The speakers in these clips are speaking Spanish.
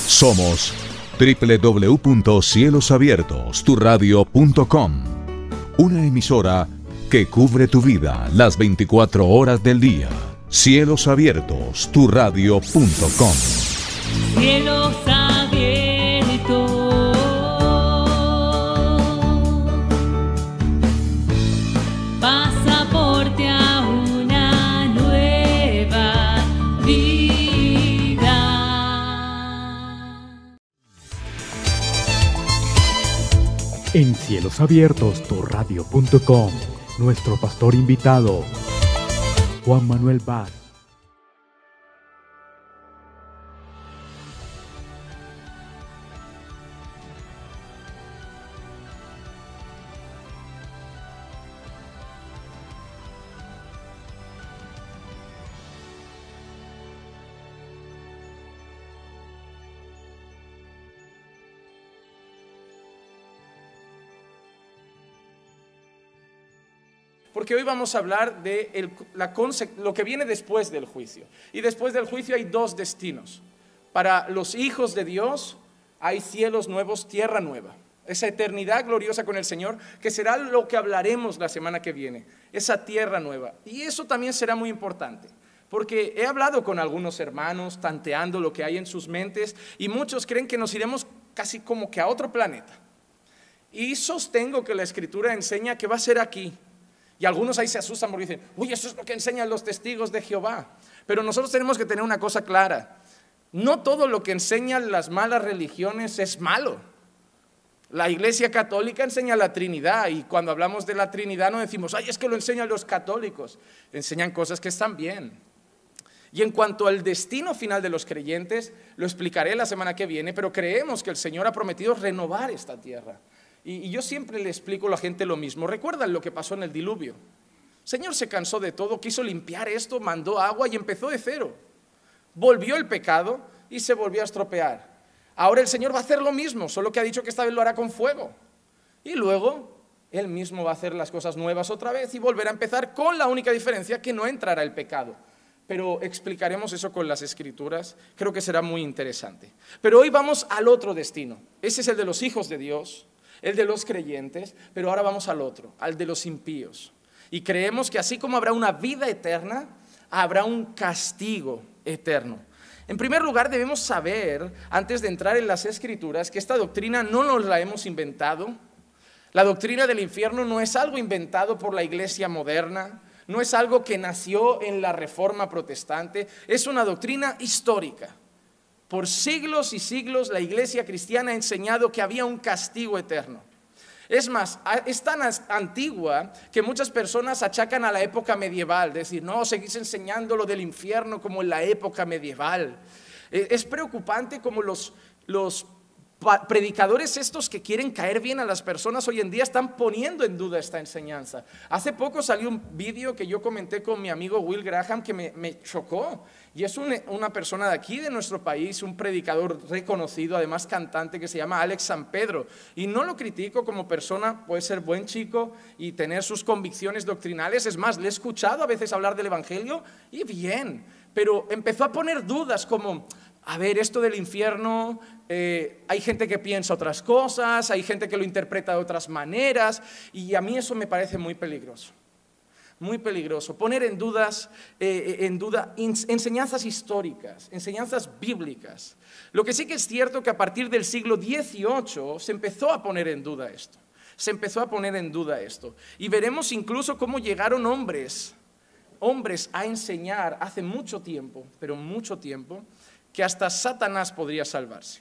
Somos www.cielosabiertosturradio.com, una emisora que cubre tu vida las 24 horas del día. Cielosabiertosturradio.com. Cielos abiertos. Pasaporte a una nueva vida. En cielosabiertosturradio.com, nuestro pastor invitado, Juan Manuel Vaz. Porque hoy vamos a hablar de lo que viene después del juicio. Y después del juicio hay dos destinos. Para los hijos de Dios hay cielos nuevos, tierra nueva. Esa eternidad gloriosa con el Señor, que será lo que hablaremos la semana que viene. Esa tierra nueva. Y eso también será muy importante. Porque he hablado con algunos hermanos, tanteando lo que hay en sus mentes, y muchos creen que nos iremos casi como que a otro planeta. Y sostengo que la Escritura enseña que va a ser aquí. Y algunos ahí se asustan porque dicen, uy, eso es lo que enseñan los testigos de Jehová. Pero nosotros tenemos que tener una cosa clara. No todo lo que enseñan las malas religiones es malo. La Iglesia Católica enseña la Trinidad, y cuando hablamos de la Trinidad no decimos, ay, es que lo enseñan los católicos. Enseñan cosas que están bien. Y en cuanto al destino final de los creyentes, lo explicaré la semana que viene, pero creemos que el Señor ha prometido renovar esta tierra. Y yo siempre le explico a la gente lo mismo. ¿Recuerdan lo que pasó en el diluvio? El Señor se cansó de todo, quiso limpiar esto, mandó agua y empezó de cero. Volvió el pecado y se volvió a estropear. Ahora el Señor va a hacer lo mismo, solo que ha dicho que esta vez lo hará con fuego. Y luego Él mismo va a hacer las cosas nuevas otra vez y volverá a empezar, con la única diferencia que no entrará el pecado. Pero explicaremos eso con las Escrituras, creo que será muy interesante. Pero hoy vamos al otro destino. Ese es el de los hijos de Dios, el de los creyentes, pero ahora vamos al otro, al de los impíos. Y creemos que así como habrá una vida eterna, habrá un castigo eterno. En primer lugar, debemos saber, antes de entrar en las Escrituras, que esta doctrina no nos la hemos inventado. La doctrina del infierno no es algo inventado por la iglesia moderna, no es algo que nació en la Reforma Protestante, es una doctrina histórica. Por siglos y siglos la iglesia cristiana ha enseñado que había un castigo eterno. Es más, es tan antigua que muchas personas achacan a la época medieval, decir, no, seguís enseñando lo del infierno como en la época medieval. Es preocupante como los predicadores estos que quieren caer bien a las personas hoy en día están poniendo en duda esta enseñanza. Hace poco salió un vídeo que yo comenté con mi amigo Will Graham que me chocó, y es una persona de aquí de nuestro país, un predicador reconocido, además cantante, que se llama Alex San Pedro, y no lo critico como persona, puede ser buen chico y tener sus convicciones doctrinales. Es más, le he escuchado a veces hablar del evangelio y bien, pero empezó a poner dudas como, a ver, esto del infierno, hay gente que piensa otras cosas, hay gente que lo interpreta de otras maneras, y a mí eso me parece muy peligroso. Muy peligroso, poner en duda enseñanzas históricas, enseñanzas bíblicas. Lo que sí que es cierto que a partir del siglo XVIII se empezó a poner en duda esto. Y veremos incluso cómo llegaron hombres a enseñar hace mucho tiempo, pero mucho tiempo, que hasta Satanás podría salvarse.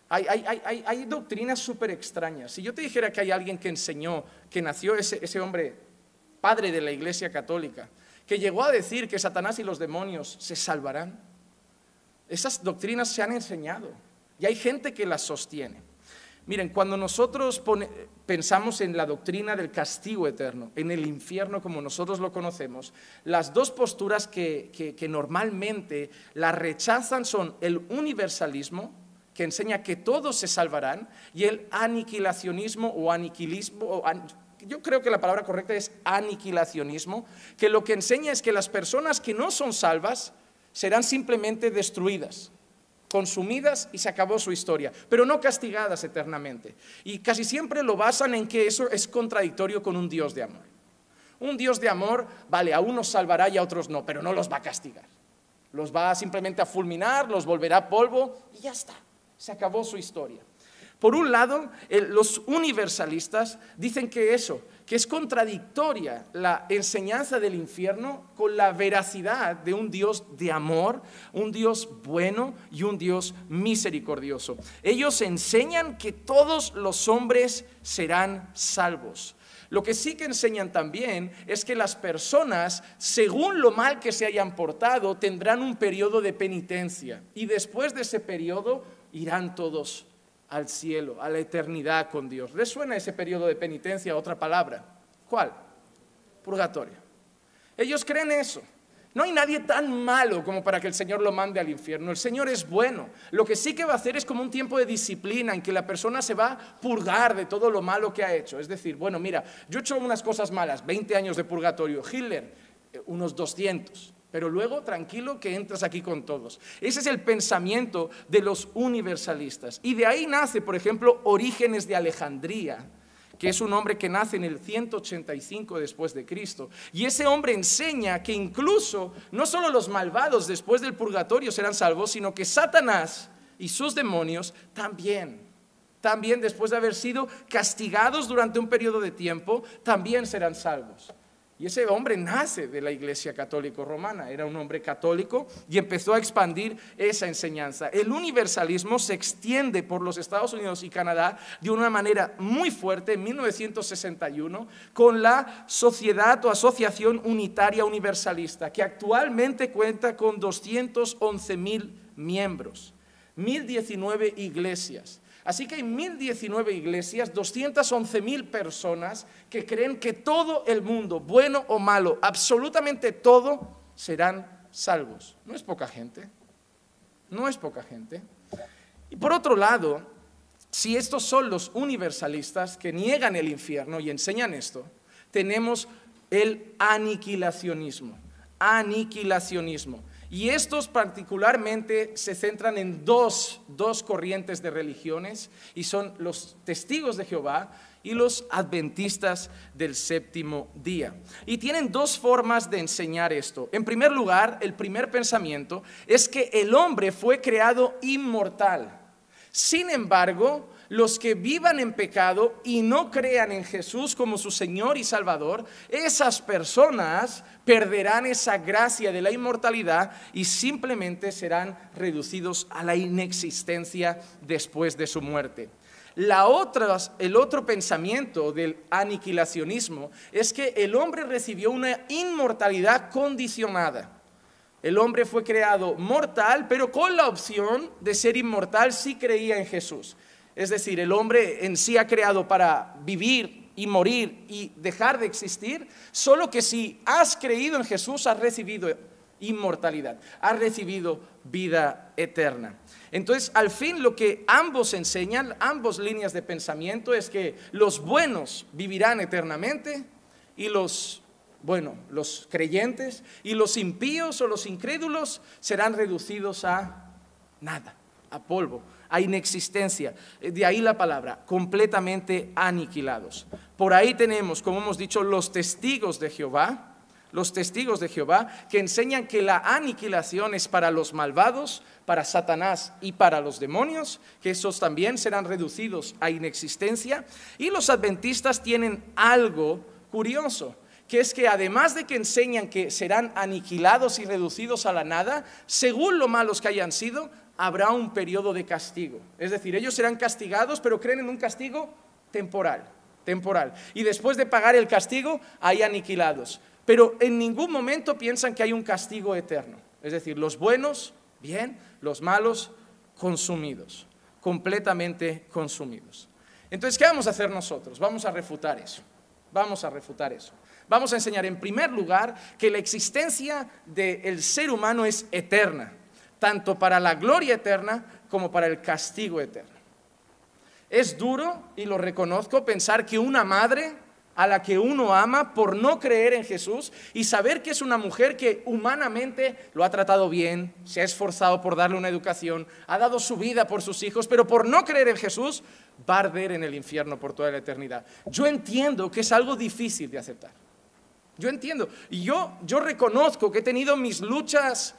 Hay doctrinas súper extrañas. Si yo te dijera que hay alguien que enseñó, que nació ese hombre, padre de la Iglesia Católica, que llegó a decir que Satanás y los demonios se salvarán, esas doctrinas se han enseñado y hay gente que las sostiene. Miren, cuando nosotros pensamos en la doctrina del castigo eterno, en el infierno como nosotros lo conocemos, las dos posturas que normalmente la rechazan son el universalismo, que enseña que todos se salvarán, y el aniquilacionismo o aniquilismo, yo creo que la palabra correcta es aniquilacionismo, que lo que enseña es que las personas que no son salvas serán simplemente destruidas. consumidas y se acabó su historia, pero no castigadas eternamente. Y casi siempre lo basan en que eso es contradictorio con un Dios de amor. Un Dios de amor, vale, a unos salvará y a otros no, pero no los va a castigar. Los va simplemente a fulminar, los volverá polvo y ya está, se acabó su historia. Por un lado, los universalistas dicen que es contradictoria la enseñanza del infierno con la veracidad de un Dios de amor, un Dios bueno y un Dios misericordioso. Ellos enseñan que todos los hombres serán salvos. Lo que sí que enseñan también es que las personas, según lo mal que se hayan portado, tendrán un periodo de penitencia y después de ese periodo irán todos al cielo, a la eternidad con Dios. ¿Les suena ese periodo de penitencia a otra palabra? ¿Cuál? Purgatorio. Ellos creen eso. No hay nadie tan malo como para que el Señor lo mande al infierno. El Señor es bueno. Lo que sí que va a hacer es como un tiempo de disciplina en que la persona se va a purgar de todo lo malo que ha hecho. Es decir, bueno, mira, yo he hecho unas cosas malas, 20 años de purgatorio. Hitler, unos 200. Pero luego, tranquilo, que entras aquí con todos. Ese es el pensamiento de los universalistas. Y de ahí nace, por ejemplo, Orígenes de Alejandría, que es un hombre que nace en el 185 después de Cristo. Y ese hombre enseña que incluso no solo los malvados después del purgatorio serán salvos, sino que Satanás y sus demonios también después de haber sido castigados durante un periodo de tiempo, también serán salvos. Y ese hombre nace de la Iglesia Católica Romana, era un hombre católico y empezó a expandir esa enseñanza. El universalismo se extiende por los Estados Unidos y Canadá de una manera muy fuerte en 1961 con la Sociedad o Asociación Unitaria Universalista, que actualmente cuenta con 211,000 miembros, 1,019 iglesias. Así que hay 1,019 iglesias, 211,000 personas que creen que todo el mundo, bueno o malo, absolutamente todo, serán salvos. No es poca gente, no es poca gente. Y por otro lado, si estos son los universalistas que niegan el infierno y enseñan esto, tenemos el aniquilacionismo. Y estos particularmente se centran en dos corrientes de religiones y son los testigos de Jehová y los adventistas del séptimo día. Y tienen dos formas de enseñar esto. En primer lugar, el primer pensamiento es que el hombre fue creado inmortal. Sin embargo, los que vivan en pecado y no crean en Jesús como su Señor y Salvador, esas personas perderán esa gracia de la inmortalidad y simplemente serán reducidos a la inexistencia después de su muerte. El otro pensamiento del aniquilacionismo es que el hombre recibió una inmortalidad condicionada. El hombre fue creado mortal, pero con la opción de ser inmortal si creía en Jesús. Es decir, el hombre en sí ha creado para vivir y morir y dejar de existir, solo que si has creído en Jesús has recibido inmortalidad, has recibido vida eterna. Entonces, al fin lo que ambos enseñan, ambas líneas de pensamiento, es que los buenos vivirán eternamente y los creyentes y los impíos o los incrédulos serán reducidos a nada, a polvo, a inexistencia. De ahí la palabra, completamente aniquilados. Por ahí tenemos, como hemos dicho, los testigos de Jehová, que enseñan que la aniquilación es para los malvados, para Satanás y para los demonios, que esos también serán reducidos a inexistencia. Y los adventistas tienen algo curioso, que es que además de que enseñan que serán aniquilados y reducidos a la nada, según lo malos que hayan sido, habrá un periodo de castigo. Es decir, ellos serán castigados, pero creen en un castigo temporal. Y después de pagar el castigo, hay aniquilados. Pero en ningún momento piensan que hay un castigo eterno. Es decir, los buenos, bien, los malos, consumidos, completamente consumidos. Entonces, ¿qué vamos a hacer nosotros? Vamos a refutar eso. Vamos a enseñar en primer lugar que la existencia del ser humano es eterna, tanto para la gloria eterna como para el castigo eterno. Es duro, y lo reconozco, pensar que una madre a la que uno ama por no creer en Jesús y saber que es una mujer que humanamente lo ha tratado bien, se ha esforzado por darle una educación, ha dado su vida por sus hijos, pero por no creer en Jesús va a arder en el infierno por toda la eternidad. Yo entiendo que es algo difícil de aceptar. Yo entiendo. Y yo reconozco que he tenido mis luchas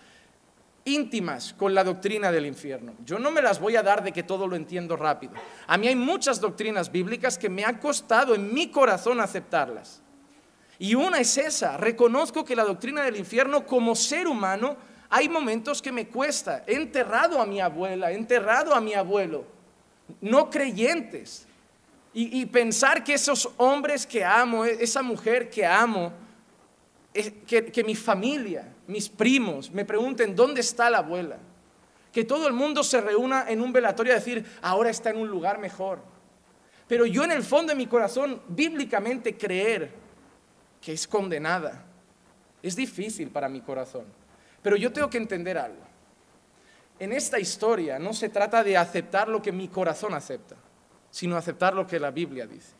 íntimas con la doctrina del infierno. Yo no me las voy a dar de que todo lo entiendo rápido. A mí hay muchas doctrinas bíblicas que me ha costado en mi corazón aceptarlas. Y una es esa. Reconozco que la doctrina del infierno, como ser humano, hay momentos que me cuesta. He enterrado a mi abuela, he enterrado a mi abuelo, no creyentes. Y pensar que esos hombres que amo, esa mujer que amo, que mi familia, mis primos me pregunten ¿dónde está la abuela? Que todo el mundo se reúna en un velatorio a decir ahora está en un lugar mejor. Pero yo en el fondo de mi corazón bíblicamente creer que es condenada es difícil para mi corazón. Pero yo tengo que entender algo. En esta historia no se trata de aceptar lo que mi corazón acepta, sino aceptar lo que la Biblia dice.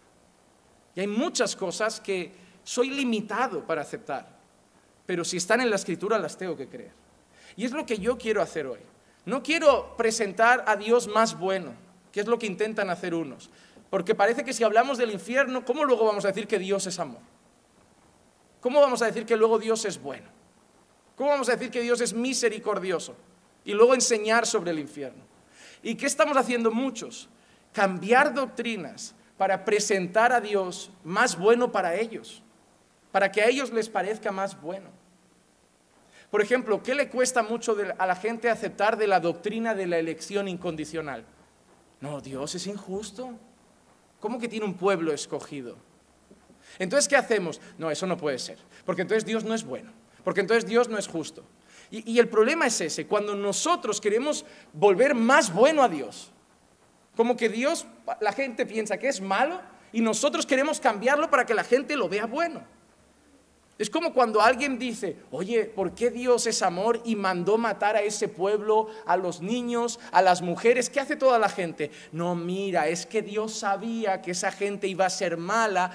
Y hay muchas cosas que soy limitado para aceptar, pero si están en la Escritura las tengo que creer. Y es lo que yo quiero hacer hoy. No quiero presentar a Dios más bueno, que es lo que intentan hacer unos, porque parece que si hablamos del infierno, ¿cómo luego vamos a decir que Dios es amor? ¿Cómo vamos a decir que luego Dios es bueno? ¿Cómo vamos a decir que Dios es misericordioso? Y luego enseñar sobre el infierno. ¿Y qué estamos haciendo muchos? Cambiar doctrinas para presentar a Dios más bueno para ellos, para que a ellos les parezca más bueno. Por ejemplo, ¿qué le cuesta mucho a la gente aceptar de la doctrina de la elección incondicional? No, Dios es injusto. ¿Cómo que tiene un pueblo escogido? Entonces, ¿qué hacemos? No, eso no puede ser, porque entonces Dios no es bueno, porque entonces Dios no es justo. Y el problema es ese, cuando nosotros queremos volver más bueno a Dios, como que Dios, la gente piensa que es malo y nosotros queremos cambiarlo para que la gente lo vea bueno. Es como cuando alguien dice, oye, ¿por qué Dios es amor y mandó matar a ese pueblo, a los niños, a las mujeres? ¿Qué hace toda la gente? No, mira, es que Dios sabía que esa gente iba a ser mala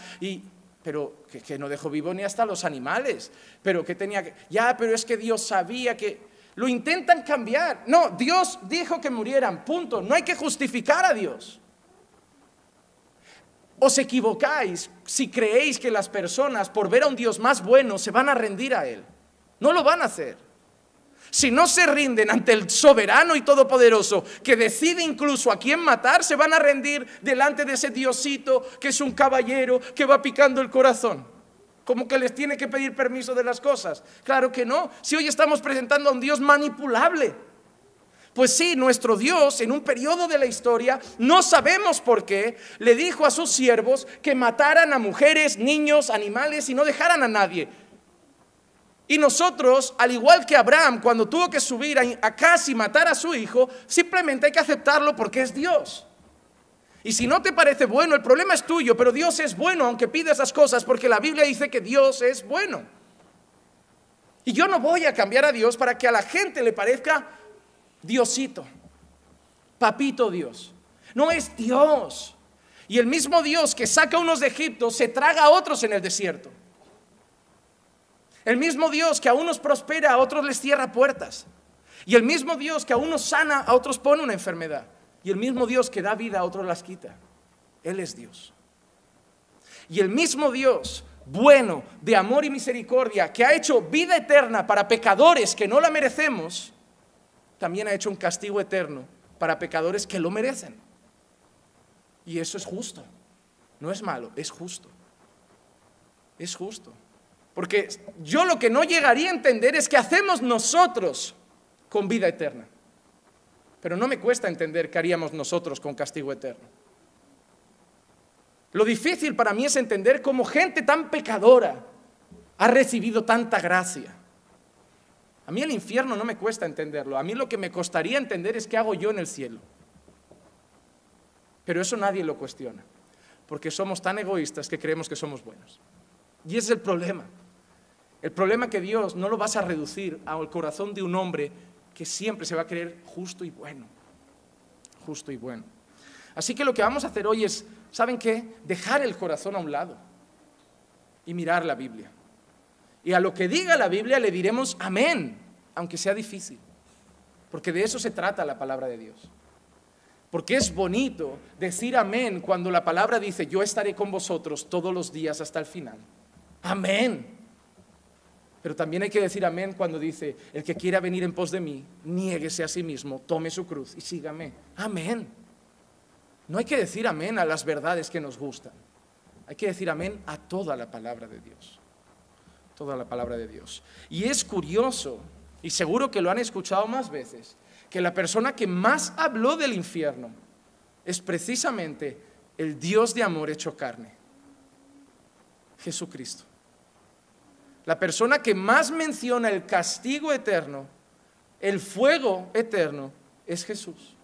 pero que no dejó vivo ni hasta los animales. Pero que tenía que... Ya, pero es que Dios sabía que... Lo intentan cambiar. No, Dios dijo que murieran, punto. No hay que justificar a Dios. Os equivocáis si creéis que las personas, por ver a un Dios más bueno, se van a rendir a Él. No lo van a hacer. Si no se rinden ante el soberano y todopoderoso, que decide incluso a quién matar, se van a rendir delante de ese Diosito que es un caballero que va picando el corazón. Como que les tiene que pedir permiso de las cosas. Claro que no. Si hoy estamos presentando a un Dios manipulable. Pues sí, nuestro Dios en un periodo de la historia, no sabemos por qué, le dijo a sus siervos que mataran a mujeres, niños, animales y no dejaran a nadie. Y nosotros, al igual que Abraham, cuando tuvo que subir a casi matar a su hijo, simplemente hay que aceptarlo porque es Dios. Y si no te parece bueno, el problema es tuyo, pero Dios es bueno aunque pida esas cosas porque la Biblia dice que Dios es bueno. Y yo no voy a cambiar a Dios para que a la gente le parezca Diosito, papito Dios. No, es Dios. Y el mismo Dios que saca a unos de Egipto se traga a otros en el desierto. El mismo Dios que a unos prospera, a otros les cierra puertas. Y el mismo Dios que a unos sana, a otros pone una enfermedad. Y el mismo Dios que da vida, a otros las quita. Él es Dios. Y el mismo Dios bueno, de amor y misericordia, que ha hecho vida eterna para pecadores que no la merecemos, también ha hecho un castigo eterno para pecadores que lo merecen. Y eso es justo. No es malo, es justo. Es justo. Porque yo lo que no llegaría a entender es qué hacemos nosotros con vida eterna. Pero no me cuesta entender qué haríamos nosotros con castigo eterno. Lo difícil para mí es entender cómo gente tan pecadora ha recibido tanta gracia. A mí el infierno no me cuesta entenderlo. A mí lo que me costaría entender es qué hago yo en el cielo. Pero eso nadie lo cuestiona, porque somos tan egoístas que creemos que somos buenos. Y ese es el problema. El problema es que Dios no lo vas a reducir al corazón de un hombre que siempre se va a creer justo y bueno. Justo y bueno. Así que lo que vamos a hacer hoy es, ¿saben qué? Dejar el corazón a un lado. y mirar la Biblia. Y a lo que diga la Biblia le diremos amén, aunque sea difícil. Porque de eso se trata la palabra de Dios. Porque es bonito decir amén cuando la palabra dice, yo estaré con vosotros todos los días hasta el final. Amén. Pero también hay que decir amén cuando dice, el que quiera venir en pos de mí, niéguese a sí mismo, tome su cruz y sígame. Amén. No hay que decir amén a las verdades que nos gustan. Hay que decir amén a toda la palabra de Dios. Toda la palabra de Dios. Y es curioso, y seguro que lo han escuchado más veces, que la persona que más habló del infierno es precisamente el Dios de amor hecho carne, Jesucristo. La persona que más menciona el castigo eterno, el fuego eterno, es Jesús.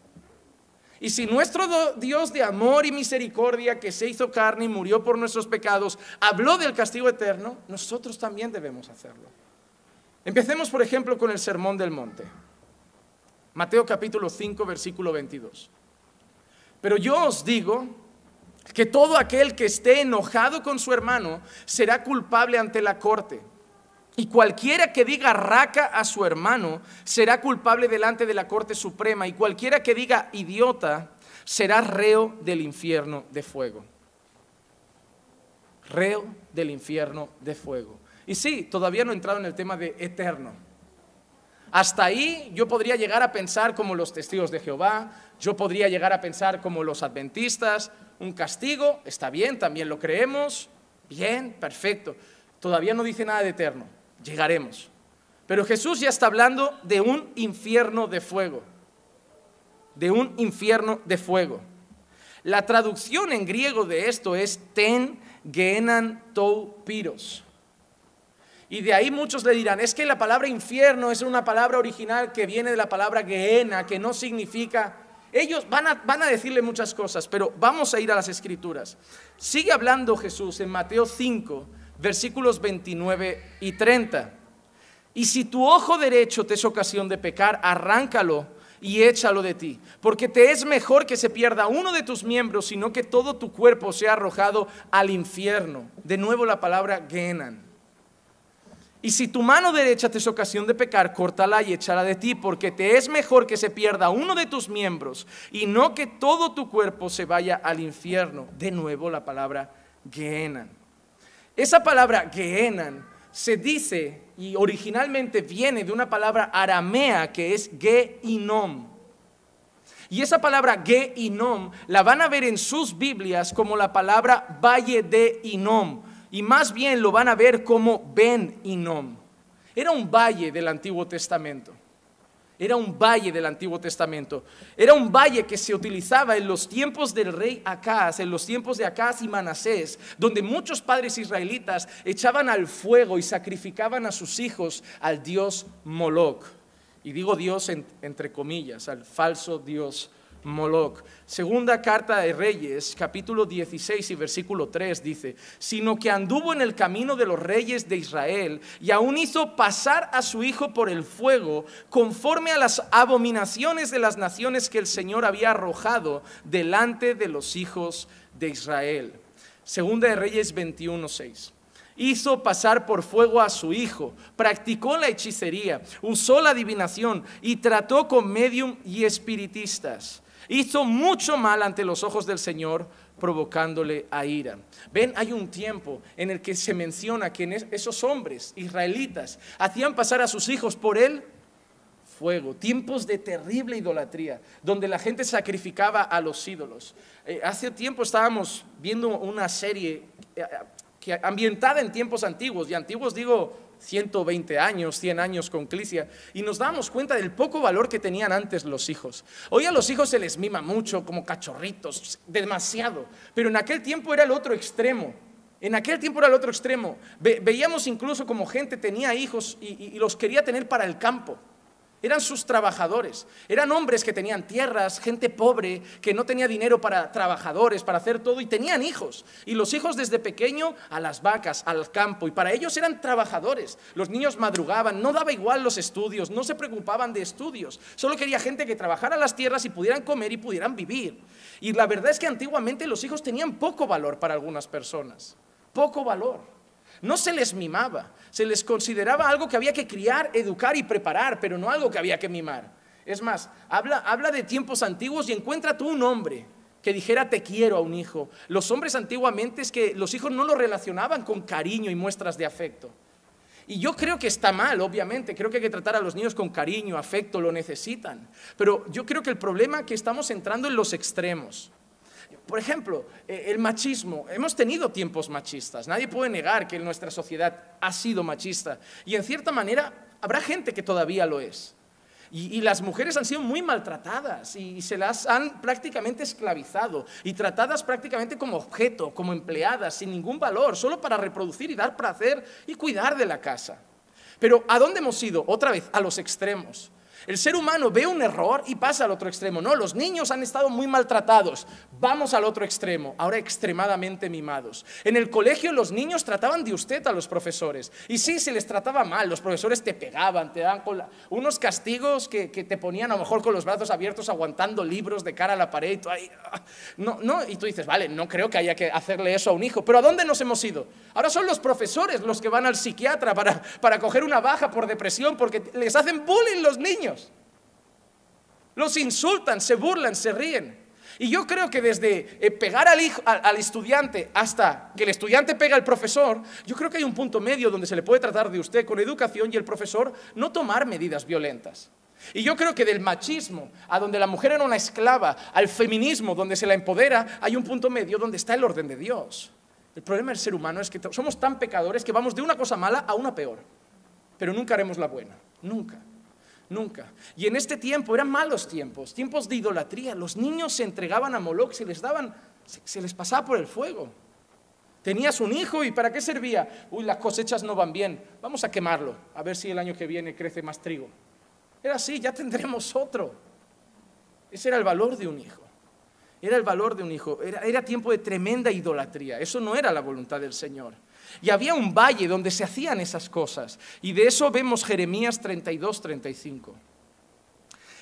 Y si nuestro Dios de amor y misericordia, que se hizo carne y murió por nuestros pecados, habló del castigo eterno, nosotros también debemos hacerlo. Empecemos, por ejemplo, con el Sermón del Monte. Mateo capítulo 5, versículo 22. Pero yo os digo que todo aquel que esté enojado con su hermano será culpable ante la corte. Y cualquiera que diga raca a su hermano será culpable delante de la corte suprema. Y cualquiera que diga idiota será reo del infierno de fuego. Reo del infierno de fuego. Y sí, todavía no he entrado en el tema de eterno. Hasta ahí yo podría llegar a pensar como los testigos de Jehová, yo podría llegar a pensar como los adventistas, un castigo, está bien, también lo creemos, bien, perfecto. Todavía no dice nada de eterno, llegaremos. Pero Jesús ya está hablando de un infierno de fuego, de un infierno de fuego. La traducción en griego de esto es ten gehenan tou piros. Y de ahí muchos le dirán, es que la palabra infierno es una palabra original que viene de la palabra Gehenna, que no significa... Ellos van a decirle muchas cosas, pero vamos a ir a las Escrituras. Sigue hablando Jesús en Mateo 5, versículos 29 y 30. Y si tu ojo derecho te es ocasión de pecar, arráncalo y échalo de ti, porque te es mejor que se pierda uno de tus miembros, sino que todo tu cuerpo sea arrojado al infierno. De nuevo la palabra Gehenna. Y si tu mano derecha te es ocasión de pecar, córtala y échala de ti, porque te es mejor que se pierda uno de tus miembros y no que todo tu cuerpo se vaya al infierno. De nuevo la palabra Gehenna. Esa palabra Gehenna se dice y originalmente viene de una palabra aramea que es Gehinom. Y esa palabra Gehinom la van a ver en sus Biblias como la palabra Valle de Hinnom. Y más bien lo van a ver como Ben Hinnom. Era un valle del Antiguo Testamento. Era un valle del Antiguo Testamento. Era un valle que se utilizaba en los tiempos del rey Acaz, en los tiempos de Acaz y Manasés, donde muchos padres israelitas echaban al fuego y sacrificaban a sus hijos al dios Moloc. Y digo Dios entre comillas, al falso dios Moloc. Segunda carta de Reyes, capítulo 16 y versículo 3 dice, sino que anduvo en el camino de los reyes de Israel y aún hizo pasar a su hijo por el fuego, conforme a las abominaciones de las naciones que el Señor había arrojado delante de los hijos de Israel. Segunda de Reyes 21:6. Hizo pasar por fuego a su hijo, practicó la hechicería, usó la adivinación y trató con medium y espiritistas. Hizo mucho mal ante los ojos del Señor, provocándole a ira. Ven, hay un tiempo en el que se menciona que esos hombres israelitas hacían pasar a sus hijos por el fuego. Tiempos de terrible idolatría, donde la gente sacrificaba a los ídolos. Hace tiempo estábamos viendo una serie ambientada en tiempos antiguos, y antiguos digo 120 años, 100 años con Clicia, y nos damos cuenta del poco valor que tenían antes los hijos. Hoy a los hijos se les mima mucho, como cachorritos, demasiado, pero en aquel tiempo era el otro extremo. En aquel tiempo era el otro extremo. Veíamos incluso como gente tenía hijos y los quería tener para el campo. Eran sus trabajadores, eran hombres que tenían tierras, gente pobre que no tenía dinero para trabajadores, para hacer todo, y tenían hijos. Y los hijos desde pequeño a las vacas, al campo, y para ellos eran trabajadores. Los niños madrugaban, no daba igual los estudios, no se preocupaban de estudios. Solo quería gente que trabajara las tierras y pudieran comer y pudieran vivir. Y la verdad es que antiguamente los hijos tenían poco valor para algunas personas, poco valor. No se les mimaba, se les consideraba algo que había que criar, educar y preparar, pero no algo que había que mimar. Es más, habla de tiempos antiguos y encuentra tú un hombre que dijera te quiero a un hijo. Los hombres antiguamente es que los hijos no lo relacionaban con cariño y muestras de afecto. Y yo creo que está mal, obviamente, creo que hay que tratar a los niños con cariño, afecto, lo necesitan. Pero yo creo que el problema es que estamos entrando en los extremos. Por ejemplo, el machismo. Hemos tenido tiempos machistas. Nadie puede negar que nuestra sociedad ha sido machista. Y en cierta manera habrá gente que todavía lo es. Y las mujeres han sido muy maltratadas y se las han prácticamente esclavizado y tratadas prácticamente como objeto, como empleadas, sin ningún valor, solo para reproducir y dar placer y cuidar de la casa. Pero ¿a dónde hemos ido? Otra vez, a los extremos. El ser humano ve un error y pasa al otro extremo. No, los niños han estado muy maltratados. Vamos al otro extremo, ahora extremadamente mimados. En el colegio los niños trataban de usted a los profesores. Y sí, se les trataba mal. Los profesores te pegaban, te daban unos castigos que te ponían a lo mejor con los brazos abiertos aguantando libros de cara a la pared. Y tú, ahí, y tú dices, vale, no creo que haya que hacerle eso a un hijo. Pero ¿a dónde nos hemos ido? Ahora son los profesores los que van al psiquiatra para coger una baja por depresión porque les hacen bullying los niños. Los insultan, se burlan, se ríen. Y yo creo que desde pegar al estudiante hasta que el estudiante pega al profesor, yo creo que hay un punto medio donde se le puede tratar de usted con educación y el profesor no tomar medidas violentas. Y yo creo que del machismo a donde la mujer era una esclava, al feminismo donde se la empodera, hay un punto medio donde está el orden de Dios. El problema del ser humano es que somos tan pecadores que vamos de una cosa mala a una peor. Pero nunca haremos la buena, nunca. Nunca. Y en este tiempo eran malos tiempos, tiempos de idolatría. Los niños se entregaban a Moloch, se les pasaba por el fuego. Tenías un hijo y ¿para qué servía? Uy, las cosechas no van bien, vamos a quemarlo, a ver si el año que viene crece más trigo. Era así, ya tendremos otro. Ese era el valor de un hijo. Era el valor de un hijo. Era tiempo de tremenda idolatría. Eso no era la voluntad del Señor. Y había un valle donde se hacían esas cosas. Y de eso vemos Jeremías 32-35.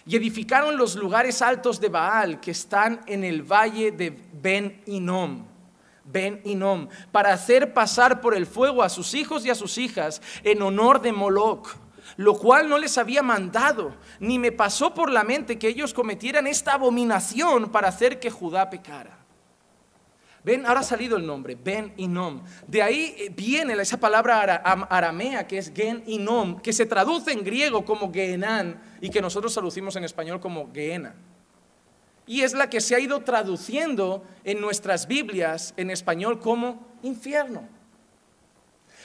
Y edificaron los lugares altos de Baal que están en el valle de Ben Hinnom, para hacer pasar por el fuego a sus hijos y a sus hijas en honor de Moloch, lo cual no les había mandado, ni me pasó por la mente que ellos cometieran esta abominación para hacer que Judá pecara. Ven, ahora ha salido el nombre, Ben Hinnom. De ahí viene esa palabra aramea que es Gen Hinnom, que se traduce en griego como Gehenán y que nosotros traducimos en español como Gehenna. Y es la que se ha ido traduciendo en nuestras Biblias en español como infierno.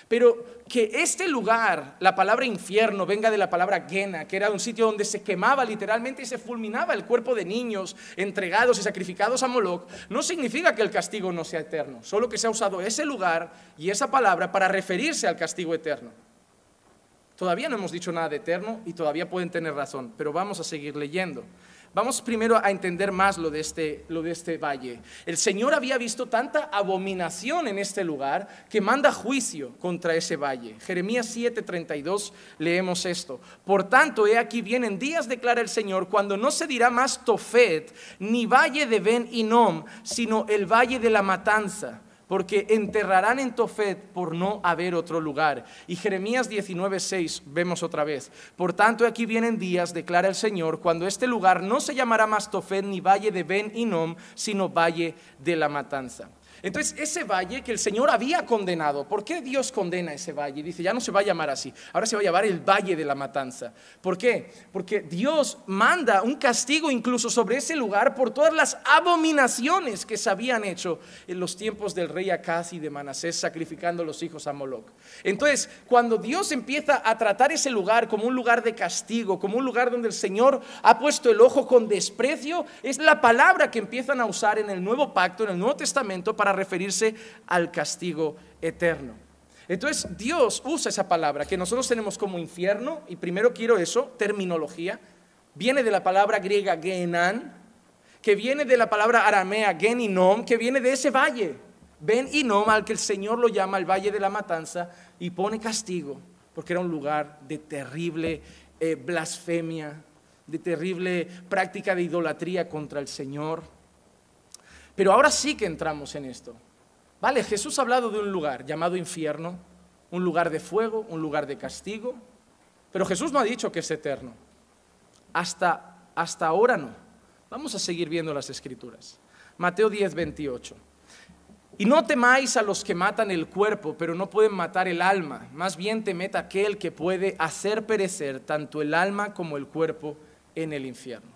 Pero que este lugar, la palabra infierno, venga de la palabra Gehenna, que era un sitio donde se quemaba literalmente y se fulminaba el cuerpo de niños entregados y sacrificados a Moloch, no significa que el castigo no sea eterno, solo que se ha usado ese lugar y esa palabra para referirse al castigo eterno. Todavía no hemos dicho nada de eterno y todavía pueden tener razón, pero vamos a seguir leyendo. Vamos primero a entender más lo de este valle. El Señor había visto tanta abominación en este lugar que manda juicio contra ese valle. Jeremías 7:32 leemos esto. Por tanto, he aquí vienen días, declara el Señor, cuando no se dirá más Tofet, ni valle de Ben Hinnom, sino el valle de la matanza, porque enterrarán en Tofet por no haber otro lugar. Y Jeremías 19:6 vemos otra vez. Por tanto, aquí vienen días, declara el Señor, cuando este lugar no se llamará más Tofet ni valle de Ben Hinnom, sino valle de la matanza. Entonces, ese valle que el Señor había condenado, ¿por qué Dios condena ese valle? Dice, ya no se va a llamar así, ahora se va a llamar el Valle de la Matanza. ¿Por qué? Porque Dios manda un castigo incluso sobre ese lugar por todas las abominaciones que se habían hecho en los tiempos del rey Acaz y de Manasés, sacrificando los hijos a Moloch. Entonces, cuando Dios empieza a tratar ese lugar como un lugar de castigo, como un lugar donde el Señor ha puesto el ojo con desprecio, es la palabra que empiezan a usar en el Nuevo Pacto, en el Nuevo Testamento, para referirse al castigo eterno. Entonces Dios usa esa palabra que nosotros tenemos como infierno, y primero quiero eso, terminología, viene de la palabra griega Gehenán, que viene de la palabra aramea Gen Hinnom, que viene de ese valle, Ben Hinnom, al que el Señor lo llama el Valle de la Matanza, y pone castigo, porque era un lugar de terrible blasfemia, de terrible práctica de idolatría contra el Señor. Pero ahora sí que entramos en esto. Vale, Jesús ha hablado de un lugar llamado infierno, un lugar de fuego, un lugar de castigo. Pero Jesús no ha dicho que es eterno. Hasta ahora no. Vamos a seguir viendo las Escrituras. Mateo 10, 28. Y no temáis a los que matan el cuerpo, pero no pueden matar el alma. Más bien temed a aquel que puede hacer perecer tanto el alma como el cuerpo en el infierno.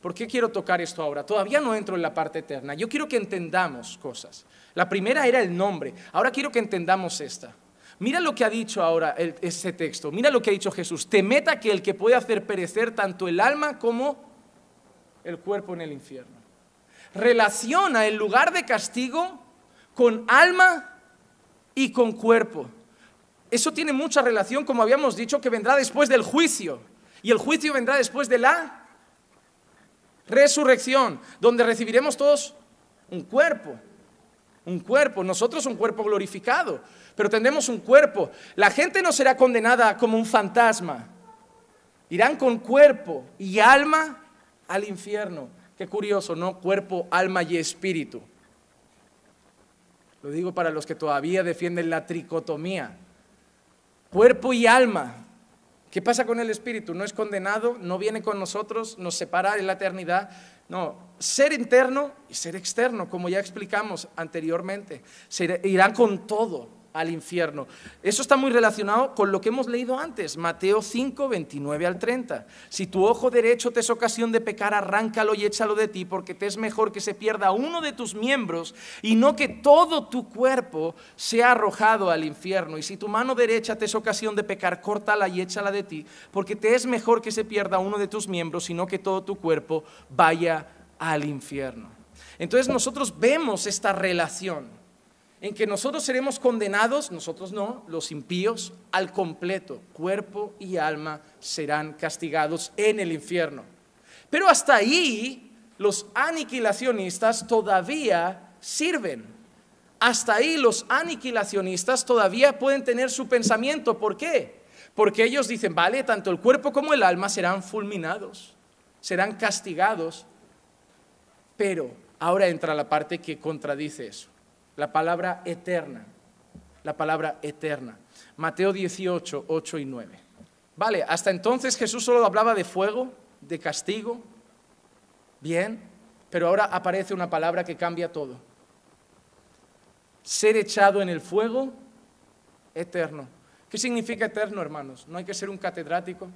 ¿Por qué quiero tocar esto ahora? Todavía no entro en la parte eterna. Yo quiero que entendamos cosas. La primera era el nombre. Ahora quiero que entendamos esta. Mira lo que ha dicho ahora ese texto. Mira lo que ha dicho Jesús. Temed a aquel que puede hacer perecer tanto el alma como el cuerpo en el infierno. Relaciona el lugar de castigo con alma y con cuerpo. Eso tiene mucha relación, como habíamos dicho, que vendrá después del juicio. Y el juicio vendrá después de la resurrección, donde recibiremos todos un cuerpo. Un cuerpo, nosotros un cuerpo glorificado, pero tendremos un cuerpo. La gente no será condenada como un fantasma. Irán con cuerpo y alma al infierno. Qué curioso, ¿no? Cuerpo, alma y espíritu. Lo digo para los que todavía defienden la tricotomía. Cuerpo y alma. ¿Qué pasa con el espíritu? ¿No es condenado? ¿No viene con nosotros? ¿Nos separa en la eternidad? No, ser interno y ser externo, como ya explicamos anteriormente. Irán con todo al infierno. Eso está muy relacionado con lo que hemos leído antes, Mateo 5, 29 al 30. Si tu ojo derecho te es ocasión de pecar, arráncalo y échalo de ti, porque te es mejor que se pierda uno de tus miembros y no que todo tu cuerpo sea arrojado al infierno. Y si tu mano derecha te es ocasión de pecar, córtala y échala de ti, porque te es mejor que se pierda uno de tus miembros y no que todo tu cuerpo vaya al infierno. Entonces nosotros vemos esta relación en que nosotros seremos condenados, nosotros no, los impíos, al completo. Cuerpo y alma serán castigados en el infierno. Pero hasta ahí los aniquilacionistas todavía sirven. Hasta ahí los aniquilacionistas todavía pueden tener su pensamiento. ¿Por qué? Porque ellos dicen, vale, tanto el cuerpo como el alma serán fulminados, serán castigados. Pero ahora entra la parte que contradice eso. La palabra eterna. La palabra eterna. Mateo 18, 8 y 9. Vale, hasta entonces Jesús solo hablaba de fuego, de castigo. Bien, pero ahora aparece una palabra que cambia todo. Ser echado en el fuego eterno. ¿Qué significa eterno, hermanos? No hay que ser un catedrático.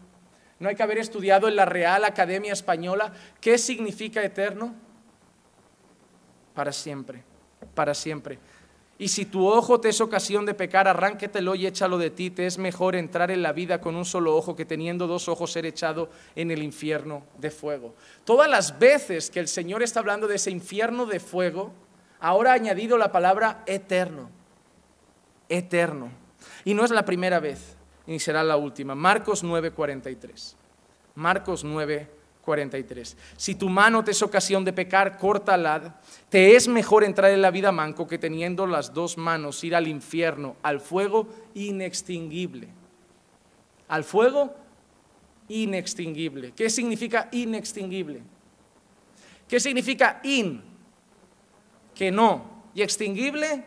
No hay que haber estudiado en la Real Academia Española. ¿Qué significa eterno? Para siempre. Para siempre. Y si tu ojo te es ocasión de pecar, arránquetelo y échalo de ti. Te es mejor entrar en la vida con un solo ojo que teniendo dos ojos ser echado en el infierno de fuego. Todas las veces que el Señor está hablando de ese infierno de fuego, ahora ha añadido la palabra eterno. Eterno. Y no es la primera vez, ni será la última. Marcos 9:43. Marcos 9:43. Si tu mano te es ocasión de pecar, córtala. Te es mejor entrar en la vida manco que teniendo las dos manos ir al infierno, al fuego inextinguible. Al fuego inextinguible. ¿Qué significa inextinguible? ¿Qué significa in? Que no. Y extinguible,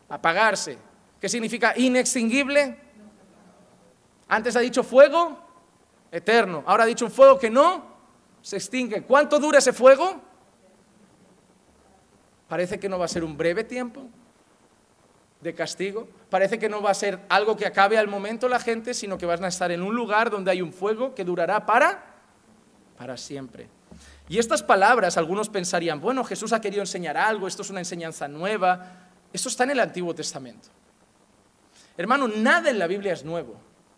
apagarse. ¿Qué significa inextinguible? Antes ha dicho fuego eterno. Ahora ha dicho un fuego que no se extingue. ¿Cuánto dura ese fuego? Parece que no va a ser un breve tiempo de castigo. Parece que no va a ser algo que acabe al momento la gente, sino que van a estar en un lugar donde hay un fuego que durará para siempre. Y estas palabras, algunos pensarían, bueno, Jesús ha querido enseñar algo, esto es una enseñanza nueva. Esto está en el Antiguo Testamento. Hermano, nada en la Biblia es nuevo.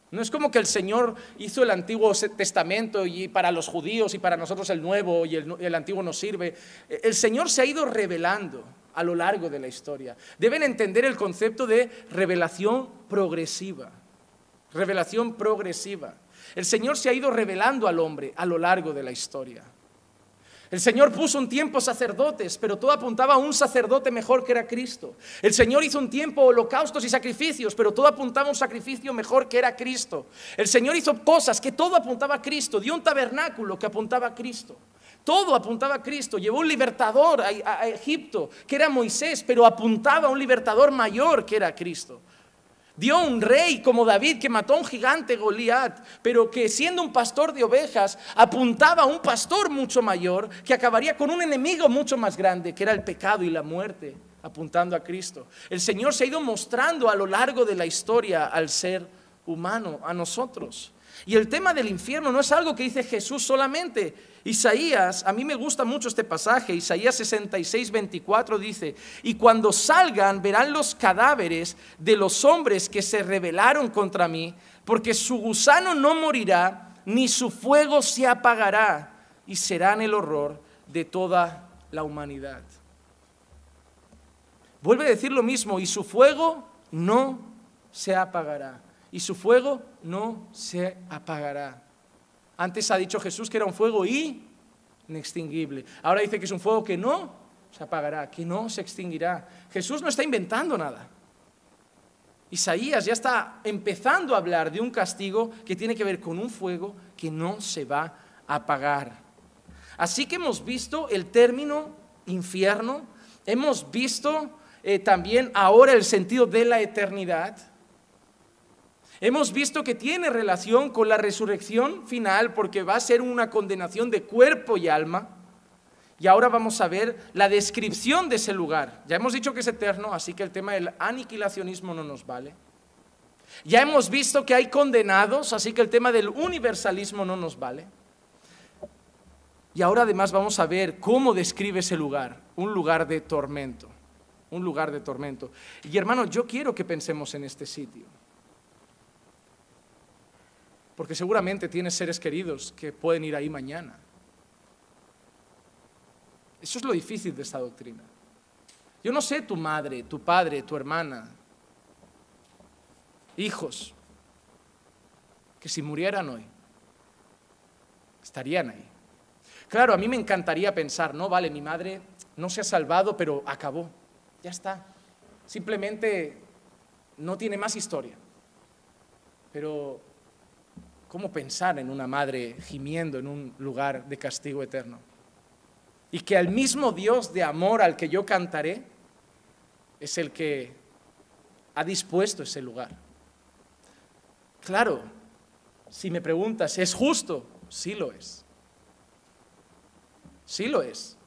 No es como que el Señor hizo el Antiguo Testamento y para los judíos y para nosotros el Nuevo y el Antiguo nos sirve. El Señor se ha ido revelando a lo largo de la historia. Deben entender el concepto de revelación progresiva. Revelación progresiva. El Señor se ha ido revelando al hombre a lo largo de la historia. El Señor puso un tiempo sacerdotes, pero todo apuntaba a un sacerdote mejor que era Cristo. El Señor hizo un tiempo holocaustos y sacrificios, pero todo apuntaba a un sacrificio mejor que era Cristo. El Señor hizo cosas que todo apuntaba a Cristo. Dio un tabernáculo que apuntaba a Cristo. Todo apuntaba a Cristo. Llevó un libertador a Egipto, que era Moisés, pero apuntaba a un libertador mayor que era Cristo. Dio un rey como David que mató a un gigante Goliat, pero que siendo un pastor de ovejas apuntaba a un pastor mucho mayor que acabaría con un enemigo mucho más grande, que era el pecado y la muerte, apuntando a Cristo. El Señor se ha ido mostrando a lo largo de la historia al ser humano, a nosotros. Y el tema del infierno no es algo que dice Jesús solamente. Isaías, a mí me gusta mucho este pasaje, Isaías 66:24 dice: y cuando salgan verán los cadáveres de los hombres que se rebelaron contra mí, porque su gusano no morirá, ni su fuego se apagará, y serán el horror de toda la humanidad. Vuelve a decir lo mismo: y su fuego no se apagará. Y su fuego no se apagará. Antes ha dicho Jesús que era un fuego inextinguible. Ahora dice que es un fuego que no se apagará, que no se extinguirá. Jesús no está inventando nada. Isaías ya está empezando a hablar de un castigo que tiene que ver con un fuego que no se va a apagar. Así que hemos visto el término infierno, hemos visto también ahora el sentido de la eternidad. Hemos visto que tiene relación con la resurrección final porque va a ser una condenación de cuerpo y alma. Y ahora vamos a ver la descripción de ese lugar. Ya hemos dicho que es eterno, así que el tema del aniquilacionismo no nos vale. Ya hemos visto que hay condenados, así que el tema del universalismo no nos vale. Y ahora además vamos a ver cómo describe ese lugar, un lugar de tormento. Un lugar de tormento. Y hermanos, yo quiero que pensemos en este sitio. Porque seguramente tienes seres queridos que pueden ir ahí mañana. Eso es lo difícil de esta doctrina. Yo no sé tu madre, tu padre, tu hermana, hijos, que si murieran hoy, estarían ahí. Claro, a mí me encantaría pensar, no, vale, mi madre no se ha salvado, pero acabó, ya está. Simplemente no tiene más historia. Pero ¿cómo pensar en una madre gimiendo en un lugar de castigo eterno? Y que al mismo Dios de amor al que yo cantaré es el que ha dispuesto ese lugar. Claro, si me preguntas, ¿es justo? Sí lo es. Sí lo es.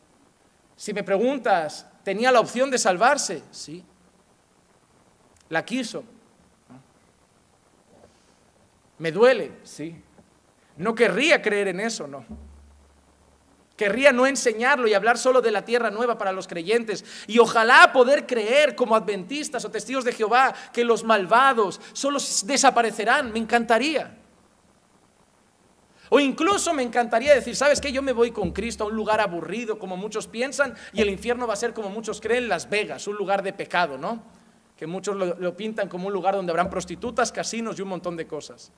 Si me preguntas, ¿tenía la opción de salvarse? Sí. La quiso. ¿Me duele? Sí. No querría creer en eso, no. Querría no enseñarlo y hablar solo de la tierra nueva para los creyentes. Y ojalá poder creer como adventistas o testigos de Jehová que los malvados solo desaparecerán. Me encantaría. O incluso me encantaría decir, ¿sabes qué? Yo me voy con Cristo a un lugar aburrido como muchos piensan y el infierno va a ser como muchos creen, Las Vegas, un lugar de pecado, ¿no? Que muchos lo pintan como un lugar donde habrán prostitutas, casinos y un montón de cosas.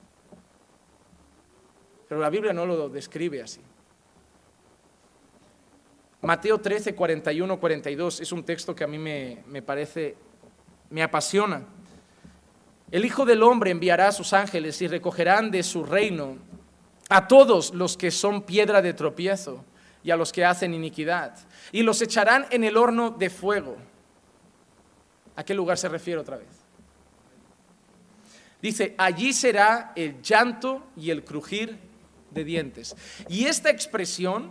Pero la Biblia no lo describe así. Mateo 13, 41, 42 es un texto que a mí me parece, me apasiona. El Hijo del Hombre enviará a sus ángeles y recogerán de su reino a todos los que son piedra de tropiezo y a los que hacen iniquidad, y los echarán en el horno de fuego. ¿A qué lugar se refiere otra vez? Dice, allí será el llanto y el crujir de dientes. Y esta expresión,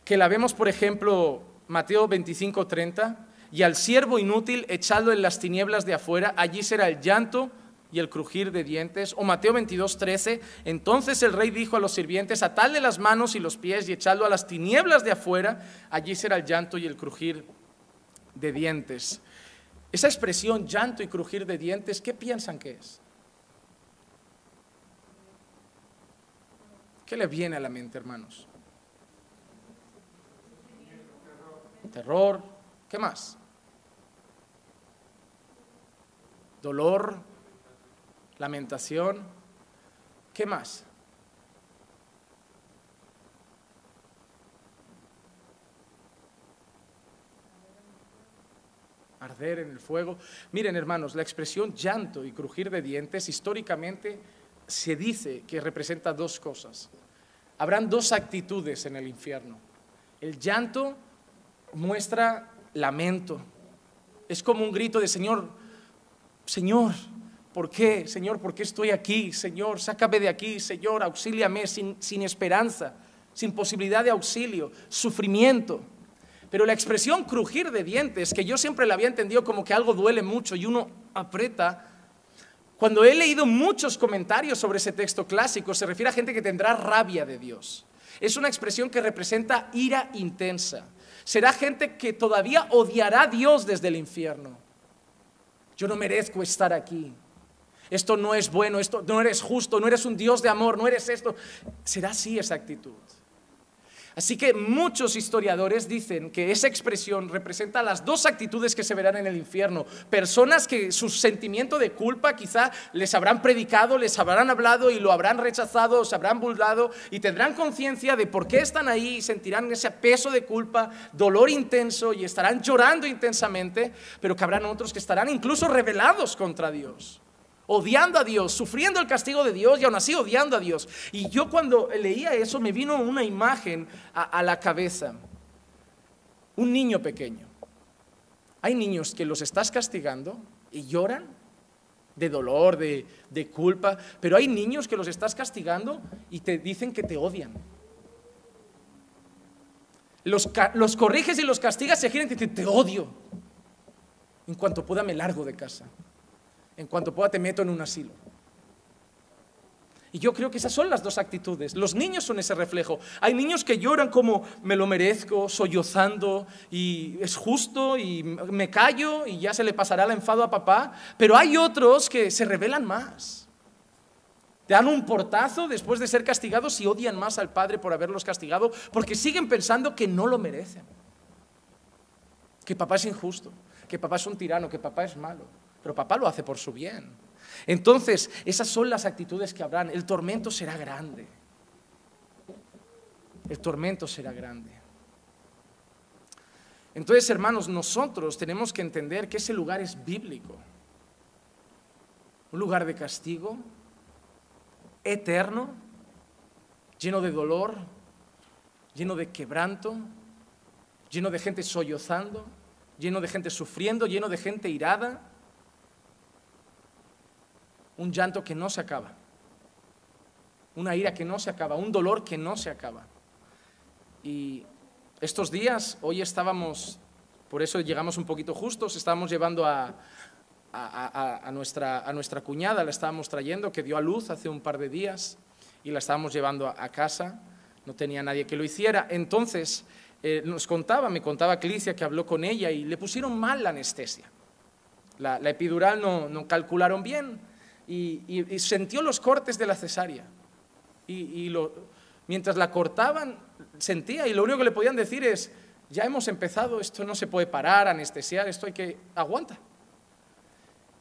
que la vemos por ejemplo, Mateo 25, 30, y al siervo inútil echadlo en las tinieblas de afuera, allí será el llanto y el crujir de dientes. O Mateo 22, 13, entonces el rey dijo a los sirvientes, atadle las manos y los pies y echadlo a las tinieblas de afuera, allí será el llanto y el crujir de dientes. Esa expresión, llanto y crujir de dientes, ¿qué piensan que es? ¿Qué le viene a la mente, hermanos? Terror, ¿qué más? Dolor, lamentación, ¿qué más? Arder en el fuego. Miren, hermanos, la expresión llanto y crujir de dientes históricamente se dice que representa dos cosas. Habrán dos actitudes en el infierno. El llanto muestra lamento. Es como un grito de Señor, Señor, ¿por qué? Señor, ¿por qué estoy aquí? Señor, sácame de aquí. Señor, auxíliame, sin esperanza, sin posibilidad de auxilio, sufrimiento. Pero la expresión crujir de dientes, que yo siempre la había entendido como que algo duele mucho y uno aprieta, cuando he leído muchos comentarios sobre ese texto clásico, se refiere a gente que tendrá rabia de Dios. Es una expresión que representa ira intensa. Será gente que todavía odiará a Dios desde el infierno. Yo no merezco estar aquí. Esto no es bueno, esto no eres justo, no eres un Dios de amor, no eres esto. Será así esa actitud. Así que muchos historiadores dicen que esa expresión representa las dos actitudes que se verán en el infierno. Personas que su sentimiento de culpa quizá les habrán predicado, les habrán hablado y lo habrán rechazado, se habrán burlado y tendrán conciencia de por qué están ahí y sentirán ese peso de culpa, dolor intenso y estarán llorando intensamente, pero que habrán otros que estarán incluso rebelados contra Dios, odiando a Dios, sufriendo el castigo de Dios y aún así odiando a Dios. Y yo cuando leía eso me vino una imagen a la cabeza. Un niño pequeño. Hay niños que los estás castigando y lloran de dolor, de culpa, pero hay niños que los estás castigando y te dicen que te odian. Los corriges y los castigas, se giran y te dicen, te odio. En cuanto pueda me largo de casa. En cuanto pueda te meto en un asilo. Y yo creo que esas son las dos actitudes. Los niños son ese reflejo. Hay niños que lloran como me lo merezco, sollozando, y es justo, y me callo, y ya se le pasará el enfado a papá. Pero hay otros que se rebelan más. Te dan un portazo después de ser castigados y odian más al padre por haberlos castigado, porque siguen pensando que no lo merecen. Que papá es injusto, que papá es un tirano, que papá es malo. Pero papá lo hace por su bien. Entonces, esas son las actitudes que habrán. El tormento será grande. El tormento será grande. Entonces, hermanos, nosotros tenemos que entender que ese lugar es bíblico. Un lugar de castigo, eterno, lleno de dolor, lleno de quebranto, lleno de gente sollozando, lleno de gente sufriendo, lleno de gente irada. Un llanto que no se acaba, una ira que no se acaba, un dolor que no se acaba. Y estos días, hoy estábamos, por eso llegamos un poquito justos, estábamos llevando a nuestra cuñada, la estábamos trayendo, que dio a luz hace un par de días, y la estábamos llevando a casa, no tenía nadie que lo hiciera. Entonces, me contaba Clicia que habló con ella y le pusieron mal la anestesia. La epidural no calcularon bien. Y sintió los cortes de la cesárea. Mientras la cortaban, sentía, y lo único que le podían decir es, ya hemos empezado, esto no se puede parar, anestesiar, esto hay que, aguanta.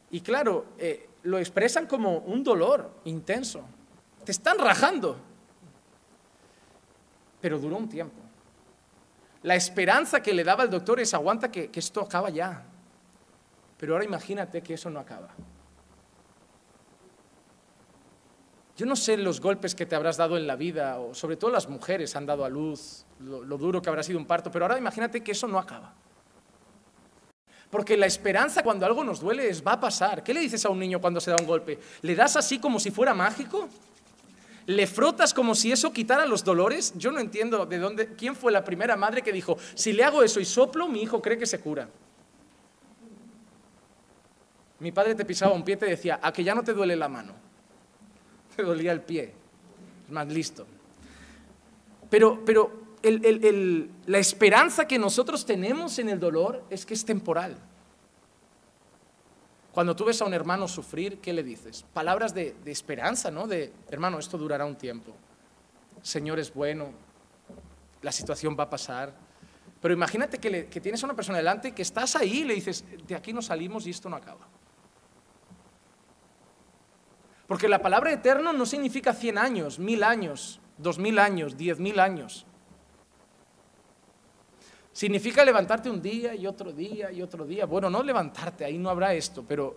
Y claro, lo expresan como un dolor intenso. Te están rajando. Pero duró un tiempo. La esperanza que le daba el doctor es, aguanta que esto acaba ya. Pero ahora imagínate que eso no acaba. Yo no sé los golpes que te habrás dado en la vida, o sobre todo las mujeres han dado a luz, lo duro que habrá sido un parto, pero ahora imagínate que eso no acaba. Porque la esperanza cuando algo nos duele va a pasar. ¿Qué le dices a un niño cuando se da un golpe? ¿Le das así como si fuera mágico? ¿Le frotas como si eso quitara los dolores? Yo no entiendo quién fue la primera madre que dijo, si le hago eso y soplo, mi hijo cree que se cura. Mi padre te pisaba un pie y te decía, a que ya no te duele la mano. Te dolía el pie, es más listo. Pero la esperanza que nosotros tenemos en el dolor es que es temporal. Cuando tú ves a un hermano sufrir, ¿qué le dices? Palabras de esperanza, ¿no? De, hermano, esto durará un tiempo. El Señor es bueno, la situación va a pasar. Pero imagínate que tienes a una persona delante, que estás ahí y le dices, de aquí no salimos y esto no acaba. Porque la palabra eterno no significa 100 años, 1000 años, 2000 años, 10.000 años. Significa levantarte un día y otro día y otro día. Bueno, no levantarte, ahí no habrá esto, pero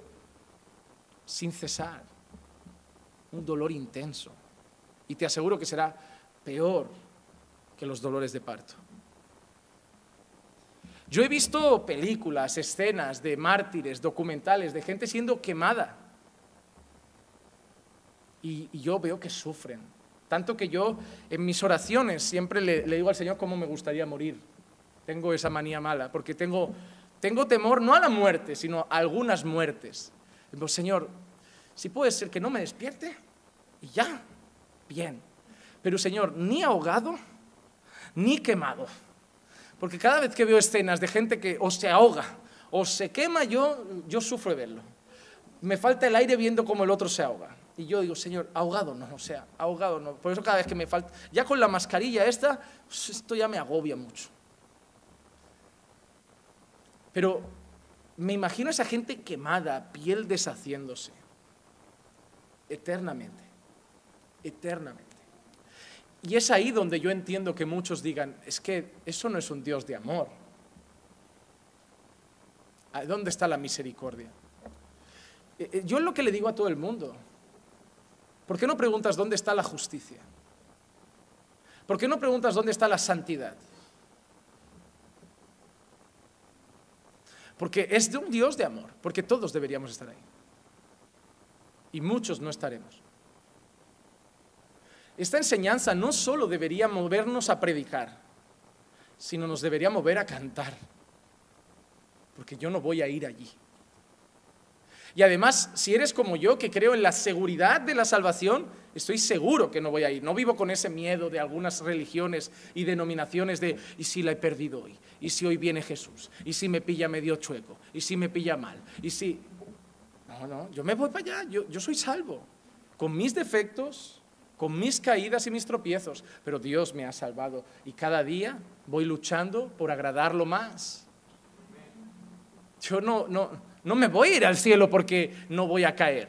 sin cesar. Un dolor intenso. Y te aseguro que será peor que los dolores de parto. Yo he visto películas, escenas de mártires, documentales, de gente siendo quemada. Y yo veo que sufren. Tanto que yo en mis oraciones siempre le digo al Señor cómo me gustaría morir. Tengo esa manía mala, porque tengo temor no a la muerte, sino a algunas muertes. Digo, Señor, si puede ser que no me despierte y ya, bien. Pero Señor, ni ahogado, ni quemado. Porque cada vez que veo escenas de gente que o se ahoga o se quema, yo sufro de verlo. Me falta el aire viendo cómo el otro se ahoga. Y yo digo, Señor, ahogado no, ahogado no. Por eso cada vez que me falta, ya con la mascarilla esta, pues esto ya me agobia mucho. Pero me imagino a esa gente quemada, piel deshaciéndose, eternamente, eternamente. Y es ahí donde yo entiendo que muchos digan, es que eso no es un Dios de amor. ¿Dónde está la misericordia? Yo es lo que le digo a todo el mundo. ¿Por qué no preguntas dónde está la justicia? ¿Por qué no preguntas dónde está la santidad? Porque es de un Dios de amor, porque todos deberíamos estar ahí. Y muchos no estaremos. Esta enseñanza no solo debería movernos a predicar, sino nos debería mover a cantar, porque yo no voy a ir allí. Y además, si eres como yo, que creo en la seguridad de la salvación, estoy seguro que no voy a ir. No vivo con ese miedo de algunas religiones y denominaciones de, ¿y si la he perdido hoy? ¿Y si hoy viene Jesús? ¿Y si me pilla medio chueco? ¿Y si me pilla mal? ¿Y si...? No, yo me voy para allá, yo soy salvo, con mis defectos, con mis caídas y mis tropiezos, pero Dios me ha salvado y cada día voy luchando por agradarlo más. Yo no me voy a ir al cielo porque no voy a caer.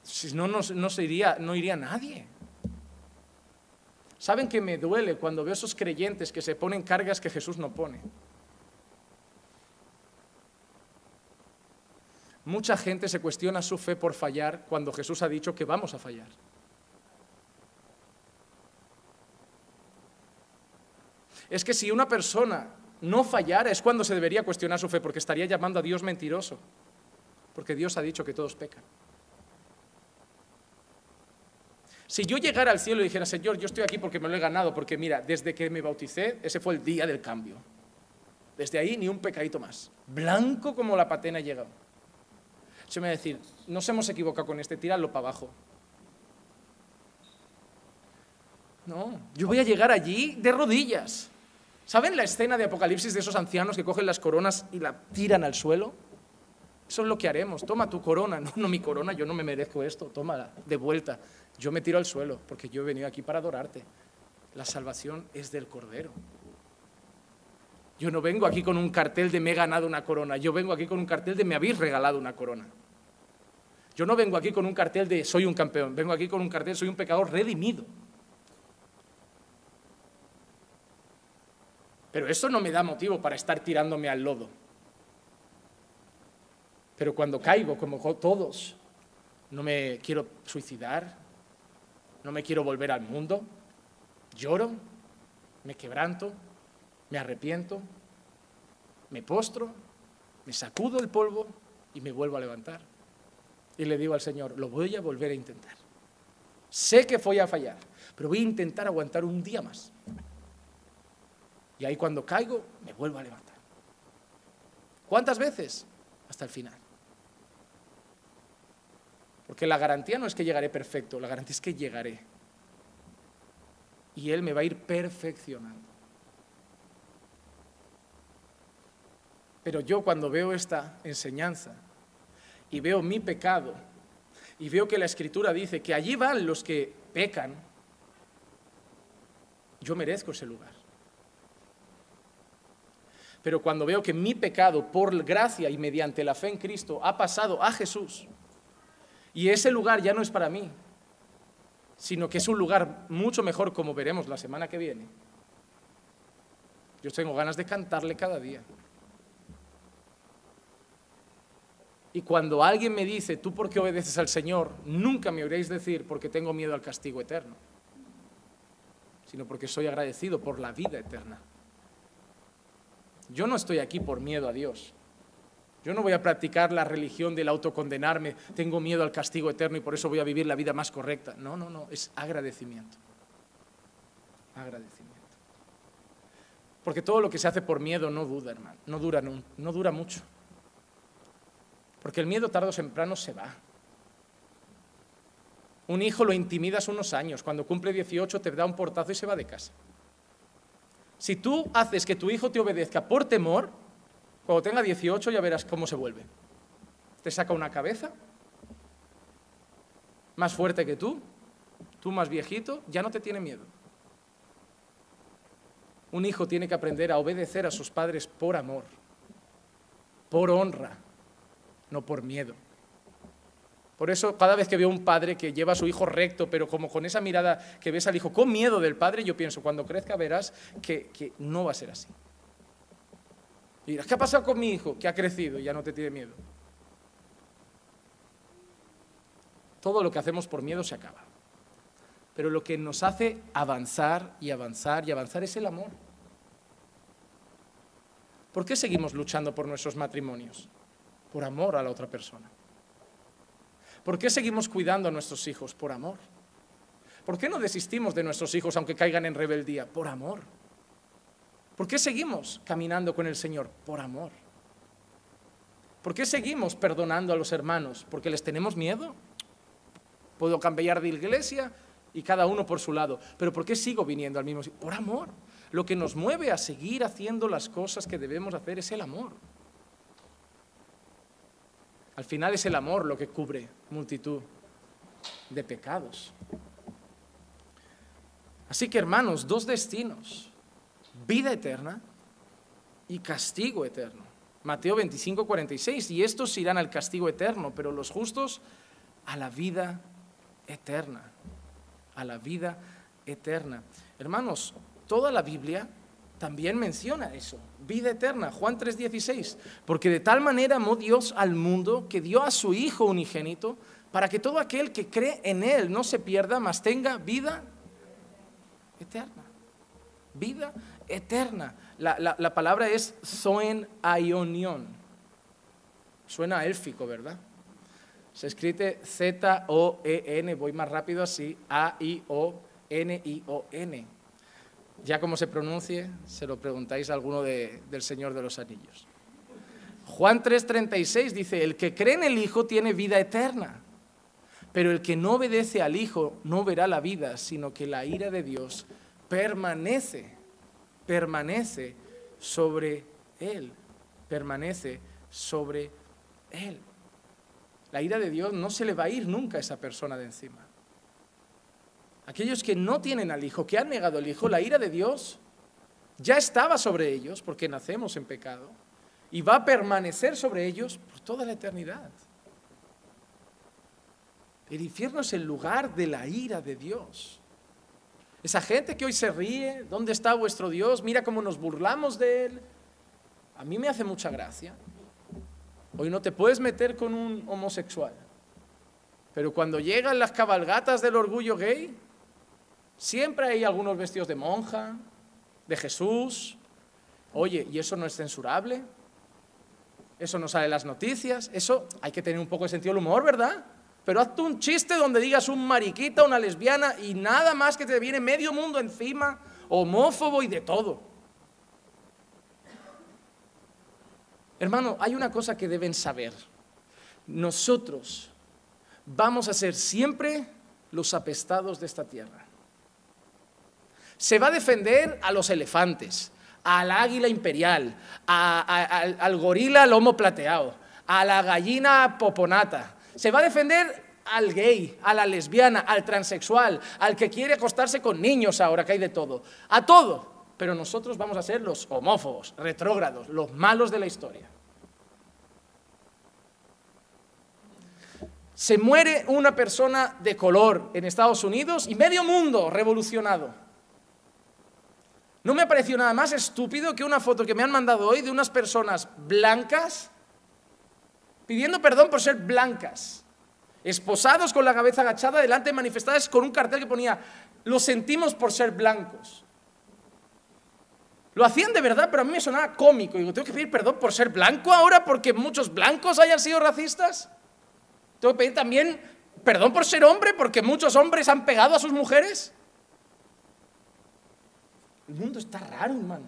Si no, no iría nadie. ¿Saben que me duele cuando veo esos creyentes que se ponen cargas que Jesús no pone? Mucha gente se cuestiona su fe por fallar cuando Jesús ha dicho que vamos a fallar. Es que si una persona no fallara es cuando se debería cuestionar su fe, porque estaría llamando a Dios mentiroso, porque Dios ha dicho que todos pecan. Si yo llegara al cielo y dijera, Señor, yo estoy aquí porque me lo he ganado, porque mira, desde que me bauticé, ese fue el día del cambio. Desde ahí ni un pecadito más. Blanco como la patena he llegado. Se me va a decir, nos hemos equivocado con este, tíralo para abajo. No, yo voy a llegar allí de rodillas. ¿Saben la escena de Apocalipsis de esos ancianos que cogen las coronas y la tiran al suelo? Eso es lo que haremos. Toma tu corona. No, mi corona, yo no me merezco esto. Tómala, de vuelta. Yo me tiro al suelo porque yo he venido aquí para adorarte. La salvación es del Cordero. Yo no vengo aquí con un cartel de me he ganado una corona. Yo vengo aquí con un cartel de me habéis regalado una corona. Yo no vengo aquí con un cartel de soy un campeón. Vengo aquí con un cartel soy un pecador redimido. Pero eso no me da motivo para estar tirándome al lodo. Pero cuando caigo, como todos, no me quiero suicidar, no me quiero volver al mundo, lloro, me quebranto, me arrepiento, me postro, me sacudo el polvo y me vuelvo a levantar. Y le digo al Señor, lo voy a volver a intentar. Sé que voy a fallar, pero voy a intentar aguantar un día más. Y ahí cuando caigo, me vuelvo a levantar. ¿Cuántas veces? Hasta el final. Porque la garantía no es que llegaré perfecto, la garantía es que llegaré. Y Él me va a ir perfeccionando. Pero yo cuando veo esta enseñanza y veo mi pecado y veo que la Escritura dice que allí van los que pecan, yo merezco ese lugar. Pero cuando veo que mi pecado, por gracia y mediante la fe en Cristo, ha pasado a Jesús, y ese lugar ya no es para mí, sino que es un lugar mucho mejor, como veremos la semana que viene, yo tengo ganas de cantarle cada día. Y cuando alguien me dice, ¿tú por qué obedeces al Señor? Nunca me oiréis decir porque tengo miedo al castigo eterno, sino porque soy agradecido por la vida eterna. Yo no estoy aquí por miedo a Dios. Yo no voy a practicar la religión del autocondenarme, tengo miedo al castigo eterno y por eso voy a vivir la vida más correcta. No, no, no, es agradecimiento. Agradecimiento. Porque todo lo que se hace por miedo no dura, hermano, no dura mucho. Porque el miedo tarde o temprano se va. Un hijo lo intimidas unos años, cuando cumple 18 te da un portazo y se va de casa. Si tú haces que tu hijo te obedezca por temor, cuando tenga 18 ya verás cómo se vuelve. Te saca una cabeza más fuerte que tú más viejito, ya no te tiene miedo. Un hijo tiene que aprender a obedecer a sus padres por amor, por honra, no por miedo. Por eso, cada vez que veo un padre que lleva a su hijo recto, pero como con esa mirada que ves al hijo con miedo del padre, yo pienso, cuando crezca verás que no va a ser así. Y dirás, ¿qué ha pasado con mi hijo? Que ha crecido y ya no te tiene miedo. Todo lo que hacemos por miedo se acaba. Pero lo que nos hace avanzar y avanzar y avanzar es el amor. ¿Por qué seguimos luchando por nuestros matrimonios? Por amor a la otra persona. ¿Por qué seguimos cuidando a nuestros hijos? Por amor. ¿Por qué no desistimos de nuestros hijos aunque caigan en rebeldía? Por amor. ¿Por qué seguimos caminando con el Señor? Por amor. ¿Por qué seguimos perdonando a los hermanos? ¿Porque les tenemos miedo? Puedo cambiar de iglesia y cada uno por su lado. ¿Pero por qué sigo viniendo al mismo sitio? Por amor. Lo que nos mueve a seguir haciendo las cosas que debemos hacer es el amor. Al final es el amor lo que cubre multitud de pecados. Así que, hermanos, dos destinos: vida eterna y castigo eterno. Mateo 25:46, y estos irán al castigo eterno, pero los justos a la vida eterna. A la vida eterna. Hermanos, toda la Biblia también menciona eso, vida eterna. Juan 3:16, porque de tal manera amó Dios al mundo que dio a su Hijo unigénito para que todo aquel que cree en Él no se pierda, mas tenga vida eterna. Vida eterna. La palabra es zoen aionion. Suena élfico, ¿verdad? Se escribe Z-O-E-N, voy más rápido así, A-I-O-N-I-O-N. Ya como se pronuncie, se lo preguntáis a alguno del Señor de los Anillos. Juan 3:36 dice, el que cree en el Hijo tiene vida eterna, pero el que no obedece al Hijo no verá la vida, sino que la ira de Dios permanece sobre él, permanece sobre él. La ira de Dios no se le va a ir nunca a esa persona de encima. Aquellos que no tienen al Hijo, que han negado al Hijo, la ira de Dios ya estaba sobre ellos porque nacemos en pecado y va a permanecer sobre ellos por toda la eternidad. El infierno es el lugar de la ira de Dios. Esa gente que hoy se ríe, ¿dónde está vuestro Dios? Mira cómo nos burlamos de Él. A mí me hace mucha gracia. Hoy no te puedes meter con un homosexual, pero cuando llegan las cabalgatas del orgullo gay, siempre hay algunos vestidos de monja, de Jesús. Oye, ¿y eso no es censurable? ¿Eso no sale en las noticias? Eso hay que tener un poco de sentido del humor, ¿verdad? Pero hazte un chiste donde digas un mariquita, una lesbiana y nada más que te viene medio mundo encima, homófobo y de todo. Hermano, hay una cosa que deben saber. Nosotros vamos a ser siempre los apestados de esta tierra. Se va a defender a los elefantes, al águila imperial, al gorila lomo plateado, a la gallina poponata. Se va a defender al gay, a la lesbiana, al transexual, al que quiere acostarse con niños ahora, que hay de todo. A todo. Pero nosotros vamos a ser los homófobos, retrógrados, los malos de la historia. Se muere una persona de color en Estados Unidos y medio mundo revolucionado. No me ha parecido nada más estúpido que una foto que me han mandado hoy de unas personas blancas pidiendo perdón por ser blancas, esposados con la cabeza agachada delante de manifestantes con un cartel que ponía: lo sentimos por ser blancos. Lo hacían de verdad, pero a mí me sonaba cómico. Digo, ¿tengo que pedir perdón por ser blanco ahora porque muchos blancos hayan sido racistas? ¿Tengo que pedir también perdón por ser hombre porque muchos hombres han pegado a sus mujeres? El mundo está raro, hermano.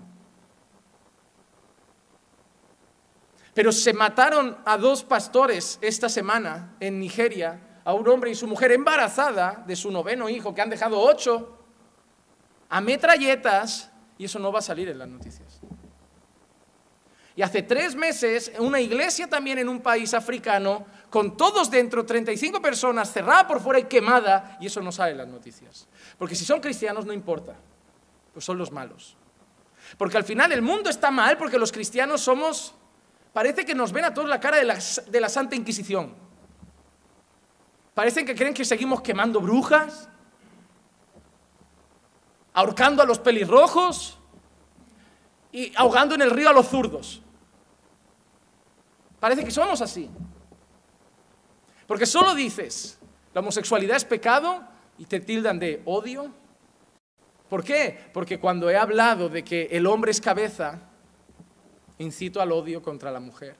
Pero se mataron a 2 pastores esta semana en Nigeria, a un hombre y su mujer embarazada de su 9º hijo, que han dejado 8, a metralletas, y eso no va a salir en las noticias. Y hace 3 meses, una iglesia también en un país africano, con todos dentro, 35 personas, cerrada por fuera y quemada, y eso no sale en las noticias. Porque si son cristianos no importa, pues son los malos. Porque al final el mundo está mal porque los cristianos somos, parece que nos ven a todos la cara de la Santa Inquisición. Parecen que creen que seguimos quemando brujas, ahorcando a los pelirrojos y ahogando en el río a los zurdos. Parece que somos así. Porque solo dices, la homosexualidad es pecado y te tildan de odio. ¿Por qué? Porque cuando he hablado de que el hombre es cabeza, incito al odio contra la mujer.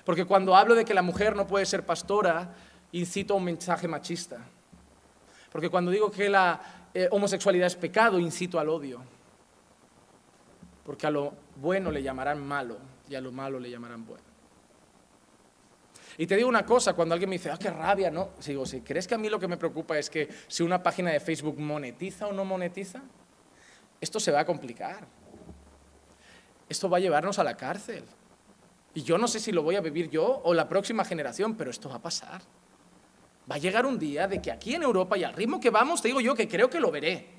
Porque cuando hablo de que la mujer no puede ser pastora, incito a un mensaje machista. Porque cuando digo que la homosexualidad es pecado, incito al odio. Porque a lo bueno le llamarán malo y a lo malo le llamarán bueno. Y te digo una cosa, cuando alguien me dice, qué rabia, ¿no? Digo, si crees que a mí lo que me preocupa es que si una página de Facebook monetiza o no monetiza, esto se va a complicar. Esto va a llevarnos a la cárcel. Y yo no sé si lo voy a vivir yo o la próxima generación, pero esto va a pasar. Va a llegar un día de que aquí en Europa y al ritmo que vamos, te digo yo que creo que lo veré.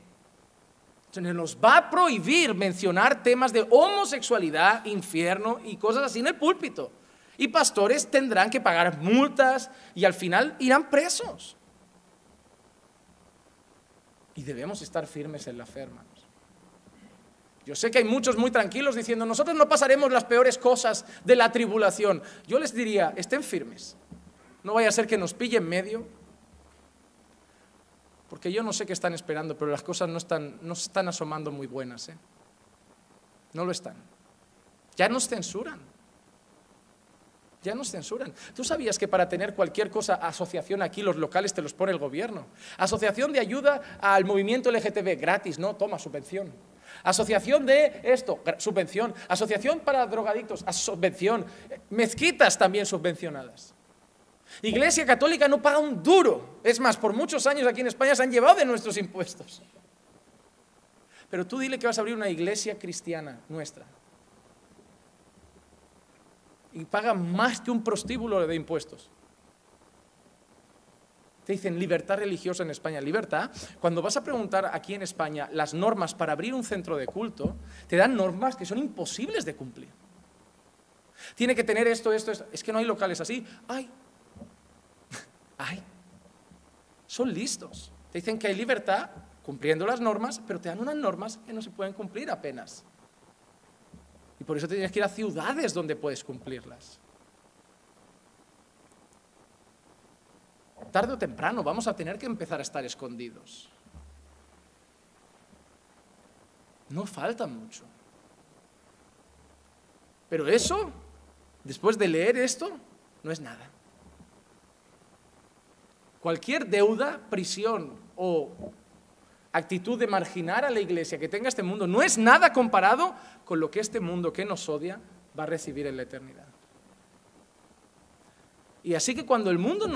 Entonces nos va a prohibir mencionar temas de homosexualidad, infierno y cosas así en el púlpito. Y pastores tendrán que pagar multas y al final irán presos. Y debemos estar firmes en la fe, hermanos. Yo sé que hay muchos muy tranquilos diciendo, nosotros no pasaremos las peores cosas de la tribulación. Yo les diría, estén firmes. No vaya a ser que nos pille en medio. Porque yo no sé qué están esperando, pero las cosas no se están asomando muy buenas. No lo están. Ya nos censuran. Ya nos censuran. ¿Tú sabías que para tener cualquier cosa, asociación aquí, los locales te los pone el gobierno? Asociación de ayuda al movimiento LGTB, gratis, no, toma, subvención. Asociación de esto, subvención. Asociación para drogadictos, subvención. Mezquitas también subvencionadas. Iglesia Católica no paga un duro. Es más, por muchos años aquí en España se han llevado de nuestros impuestos. Pero tú dile que vas a abrir una iglesia cristiana nuestra. Y paga más que un prostíbulo de impuestos. Te dicen libertad religiosa en España. Libertad, cuando vas a preguntar aquí en España las normas para abrir un centro de culto, te dan normas que son imposibles de cumplir. Tiene que tener esto. Es que no hay locales así. Ay. Son listos. Te dicen que hay libertad cumpliendo las normas, pero te dan unas normas que no se pueden cumplir apenas. Y por eso te tienes que ir a ciudades donde puedes cumplirlas. Tarde o temprano vamos a tener que empezar a estar escondidos. No falta mucho. Pero eso, después de leer esto, no es nada. Cualquier deuda, prisión o actitud de marginar a la iglesia que tenga este mundo no es nada comparado con lo que este mundo que nos odia va a recibir en la eternidad. Y así que cuando el mundo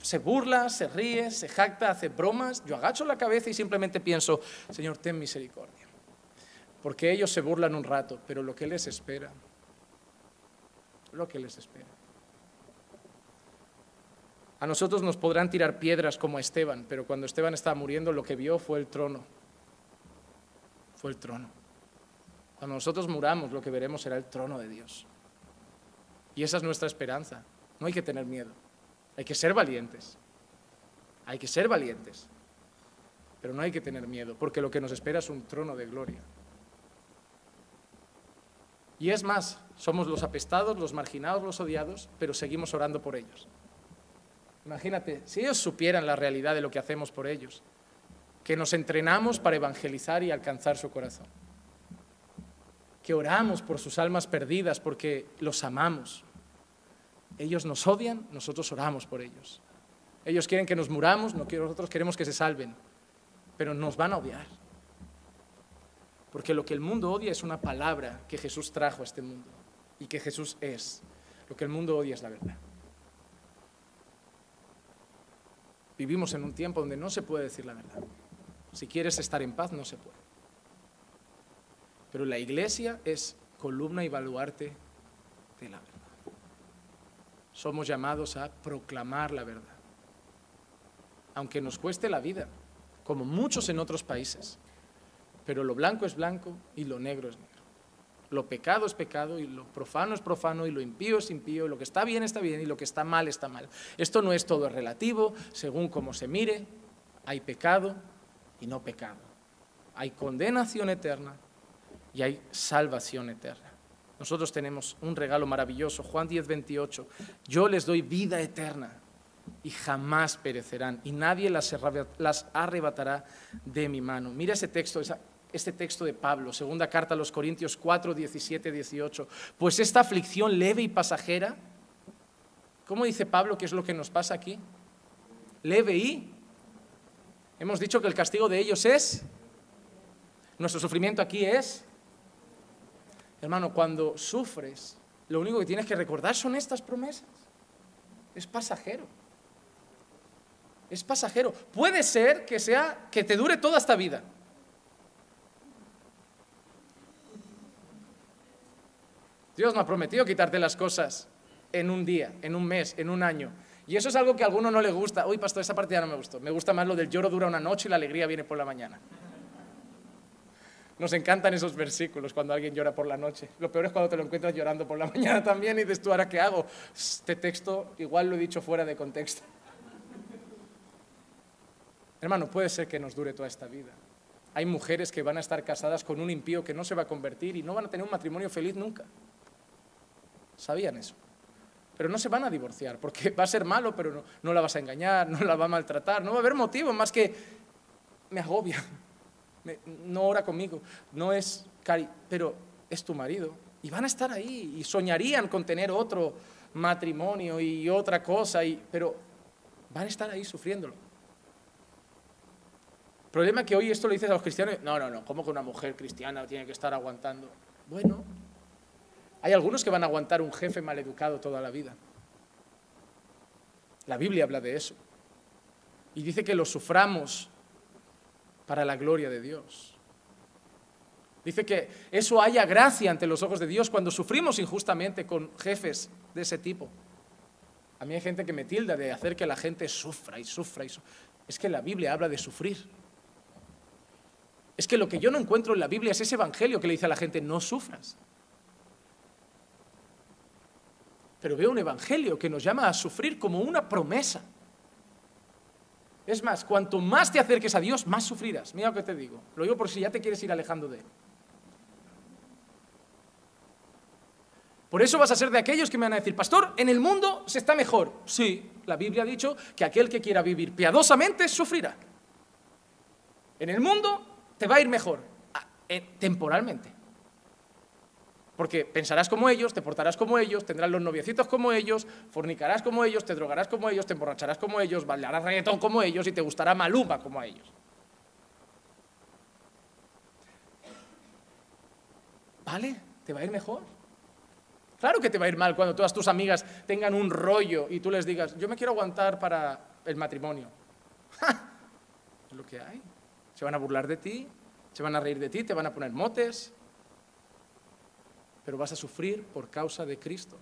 se burla, se ríe, se jacta, hace bromas, yo agacho la cabeza y simplemente pienso, Señor, ten misericordia. Porque ellos se burlan un rato, pero lo que les espera, A nosotros nos podrán tirar piedras como a Esteban, pero cuando Esteban estaba muriendo lo que vio fue el trono. Fue el trono. Cuando nosotros muramos lo que veremos será el trono de Dios. Y esa es nuestra esperanza. No hay que tener miedo. Hay que ser valientes. Hay que ser valientes. Pero no hay que tener miedo, porque lo que nos espera es un trono de gloria. Y es más, somos los apestados, los marginados, los odiados, pero seguimos orando por ellos. Imagínate, si ellos supieran la realidad de lo que hacemos por ellos, que nos entrenamos para evangelizar y alcanzar su corazón. que oramos por sus almas perdidas porque los amamos. Ellos nos odian, nosotros oramos por ellos. Ellos quieren que nos muramos, nosotros queremos que se salven, pero nos van a odiar. Porque lo que el mundo odia es una palabra que Jesús trajo a este mundo y que Jesús es. Lo que el mundo odia es la verdad. Vivimos en un tiempo donde no se puede decir la verdad. Si quieres estar en paz, no se puede. Pero la iglesia es columna y baluarte de la verdad. Somos llamados a proclamar la verdad. Aunque nos cueste la vida, como muchos en otros países. Pero lo blanco es blanco y lo negro es negro. Lo pecado es pecado y lo profano es profano y lo impío es impío y lo que está bien y lo que está mal está mal. Esto no es todo relativo, según cómo se mire, hay pecado y no pecado. Hay condenación eterna y hay salvación eterna. Nosotros tenemos un regalo maravilloso, Juan 10:28, yo les doy vida eterna y jamás perecerán y nadie las arrebatará de mi mano. Mira ese texto, este texto de Pablo, segunda carta a los Corintios 4:17-18, pues esta aflicción leve y pasajera, ¿cómo dice Pablo que es lo que nos pasa aquí? Leve y, hemos dicho que el castigo de ellos es, nuestro sufrimiento aquí es, hermano, cuando sufres, lo único que tienes que recordar son estas promesas, es pasajero. Es pasajero. Puede ser que te dure toda esta vida. Dios no ha prometido quitarte las cosas en un día, en un mes, en un año. Y eso es algo que a alguno no le gusta. Uy, pastor, esa parte ya no me gustó. Me gusta más lo del lloro dura una noche y la alegría viene por la mañana. Nos encantan esos versículos cuando alguien llora por la noche. Lo peor es cuando te lo encuentras llorando por la mañana también y dices tú, ¿ahora qué hago? Este texto igual lo he dicho fuera de contexto. Hermano, puede ser que nos dure toda esta vida. Hay mujeres que van a estar casadas con un impío que no se va a convertir y no van a tener un matrimonio feliz nunca. ¿Sabían eso? Pero no se van a divorciar porque va a ser malo, pero no la vas a engañar, no la va a maltratar, no va a haber motivo más que me agobia, no ora conmigo, no es pero es tu marido y van a estar ahí y soñarían con tener otro matrimonio y otra cosa, pero van a estar ahí sufriéndolo. El problema es que hoy esto lo dices a los cristianos, no, ¿cómo que una mujer cristiana tiene que estar aguantando? Bueno, hay algunos que van a aguantar un jefe maleducado toda la vida. La Biblia habla de eso. Y dice que lo suframos para la gloria de Dios. Dice que eso haya gracia ante los ojos de Dios cuando sufrimos injustamente con jefes de ese tipo. A mí hay gente que me tilda de hacer que la gente sufra y sufra y sufra. Es que la Biblia habla de sufrir. Es que lo que yo no encuentro en la Biblia es ese evangelio que le dice a la gente, no sufras. Pero veo un evangelio que nos llama a sufrir como una promesa. Es más, cuanto más te acerques a Dios, más sufrirás. Mira lo que te digo. Lo digo por si ya te quieres ir alejando de Él. Por eso vas a ser de aquellos que me van a decir, pastor, en el mundo se está mejor. Sí, la Biblia ha dicho que aquel que quiera vivir piadosamente sufrirá. En el mundo te va a ir mejor, temporalmente. Porque pensarás como ellos, te portarás como ellos, tendrás los noviecitos como ellos, fornicarás como ellos, te drogarás como ellos, te emborracharás como ellos, bailarás reggaetón como ellos y te gustará Maluma como a ellos. ¿Vale? ¿Te va a ir mejor? Claro que te va a ir mal cuando todas tus amigas tengan un rollo y tú les digas, yo me quiero aguantar para el matrimonio. ¡Ja! Es lo que hay. Se van a burlar de ti, se van a reír de ti, te van a poner motes, pero vas a sufrir por causa de Cristo.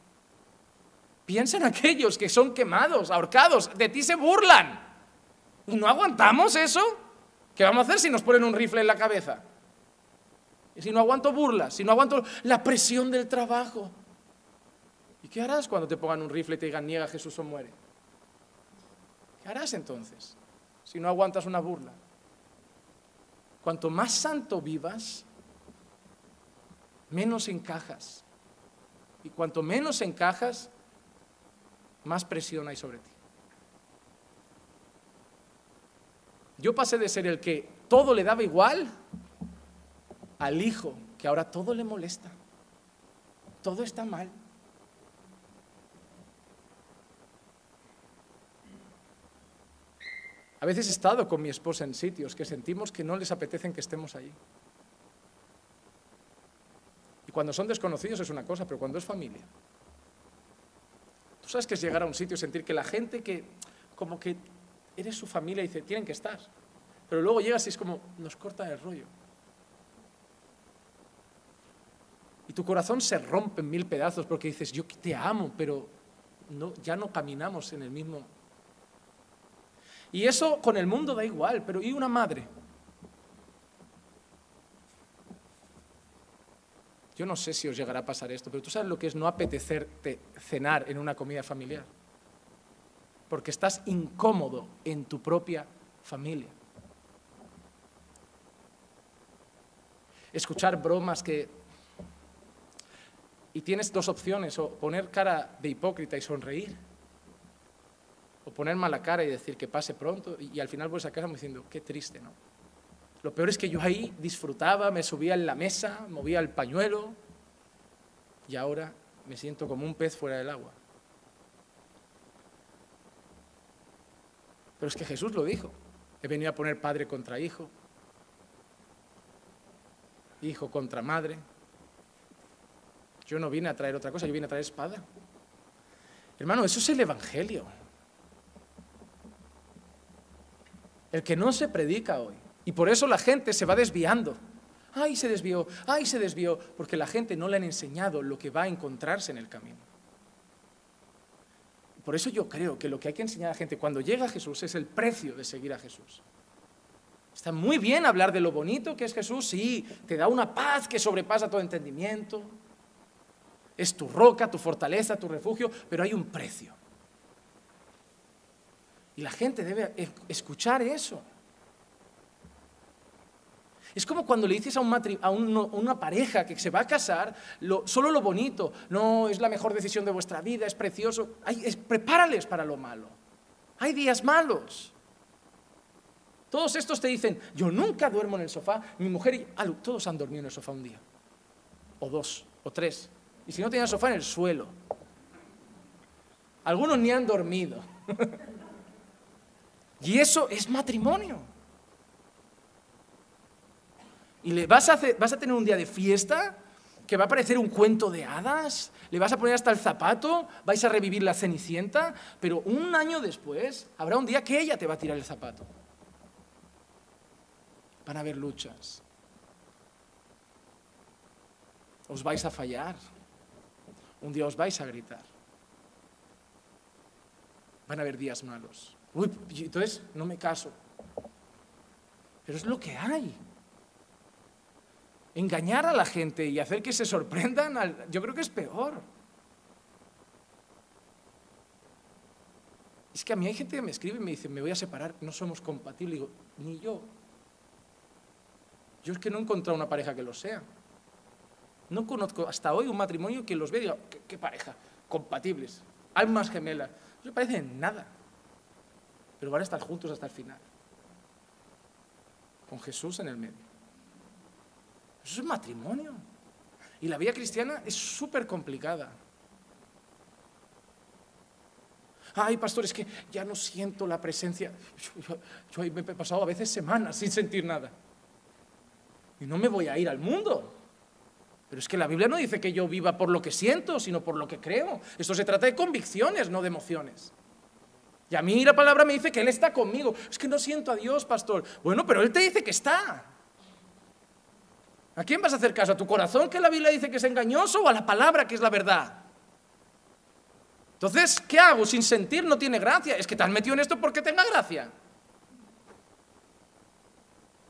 Piensa en aquellos que son quemados, ahorcados, de ti se burlan. ¿Y no aguantamos eso? ¿Qué vamos a hacer si nos ponen un rifle en la cabeza? Y si no aguanto burlas, si no aguanto la presión del trabajo. ¿Y qué harás cuando te pongan un rifle y te digan, niega a Jesús o muere? ¿Qué harás entonces si no aguantas una burla? Cuanto más santo vivas, menos encajas. Y cuanto menos encajas, más presión hay sobre ti. Yo pasé de ser el que todo le daba igual al hijo que ahora todo le molesta, todo está mal. A veces he estado con mi esposa en sitios que sentimos que no les apetecen que estemos allí. Y cuando son desconocidos es una cosa, pero cuando es familia. Tú sabes que es llegar a un sitio y sentir que la gente que, como que eres su familia y dice, tienen que estar. Pero luego llegas y es como, nos corta el rollo. Y tu corazón se rompe en 1000 pedazos porque dices, yo te amo, pero no, ya no caminamos en el mismo. Y eso con el mundo da igual, pero ¿y una madre? Yo no sé si os llegará a pasar esto, pero tú sabes lo que es no apetecerte cenar en una comida familiar. Porque estás incómodo en tu propia familia. Escuchar bromas que... Y tienes dos opciones, o poner cara de hipócrita y sonreír, o poner mala cara y decir que pase pronto, y al final vuelves a casa diciendo, qué triste, ¿no? Lo peor es que yo ahí disfrutaba, me subía en la mesa, movía el pañuelo, y ahora me siento como un pez fuera del agua. Pero es que Jesús lo dijo, he venido a poner padre contra hijo, hijo contra madre. Yo no vine a traer otra cosa, yo vine a traer espada. Hermano, eso es el Evangelio. El que no se predica hoy. Y por eso la gente se va desviando. Ay, se desvió, porque la gente no le han enseñado lo que va a encontrarse en el camino. Por eso yo creo que lo que hay que enseñar a la gente cuando llega a Jesús es el precio de seguir a Jesús. Está muy bien hablar de lo bonito que es Jesús, sí, te da una paz que sobrepasa todo entendimiento. Es tu roca, tu fortaleza, tu refugio, pero hay un precio. Y la gente debe escuchar eso. Es como cuando le dices a una pareja que se va a casar, solo lo bonito, no es la mejor decisión de vuestra vida, es precioso. Prepárales para lo malo. Hay días malos. Todos estos te dicen, yo nunca duermo en el sofá, mi mujer y todos han dormido en el sofá un día, o 2, o 3. Y si no tenían sofá, en el suelo. Algunos ni han dormido. Y eso es matrimonio. Y vas a tener un día de fiesta que va a parecer un cuento de hadas, le vas a poner hasta el zapato, vais a revivir la Cenicienta, pero un año después habrá un día que ella te va a tirar el zapato. Van a haber luchas. Os vais a fallar. Un día os vais a gritar. Van a haber días malos. Uy, entonces no me caso. Pero es lo que hay. Engañar a la gente y hacer que se sorprendan, yo creo que es peor. Es que a mí hay gente que me escribe y me dice, me voy a separar, no somos compatibles. Y digo, ni yo. Yo es que no he encontrado una pareja que lo sea. No conozco hasta hoy un matrimonio que los vea y diga, ¿qué pareja? Compatibles, almas gemelas. No me parecen nada. Pero van a estar juntos hasta el final. Con Jesús en el medio. Eso es matrimonio. Y la vida cristiana es súper complicada. Ay, pastor, es que ya no siento la presencia. Yo me he pasado a veces semanas sin sentir nada. Y no me voy a ir al mundo. Pero es que la Biblia no dice que yo viva por lo que siento, sino por lo que creo. Esto se trata de convicciones, no de emociones. Y a mí la palabra me dice que Él está conmigo. Es que no siento a Dios, pastor. Bueno, pero Él te dice que está. ¿A quién vas a hacer caso? ¿A tu corazón, que la Biblia dice que es engañoso, o a la palabra, que es la verdad? Entonces, ¿qué hago? Sin sentir no tiene gracia. Es que te has metido en esto porque tenga gracia.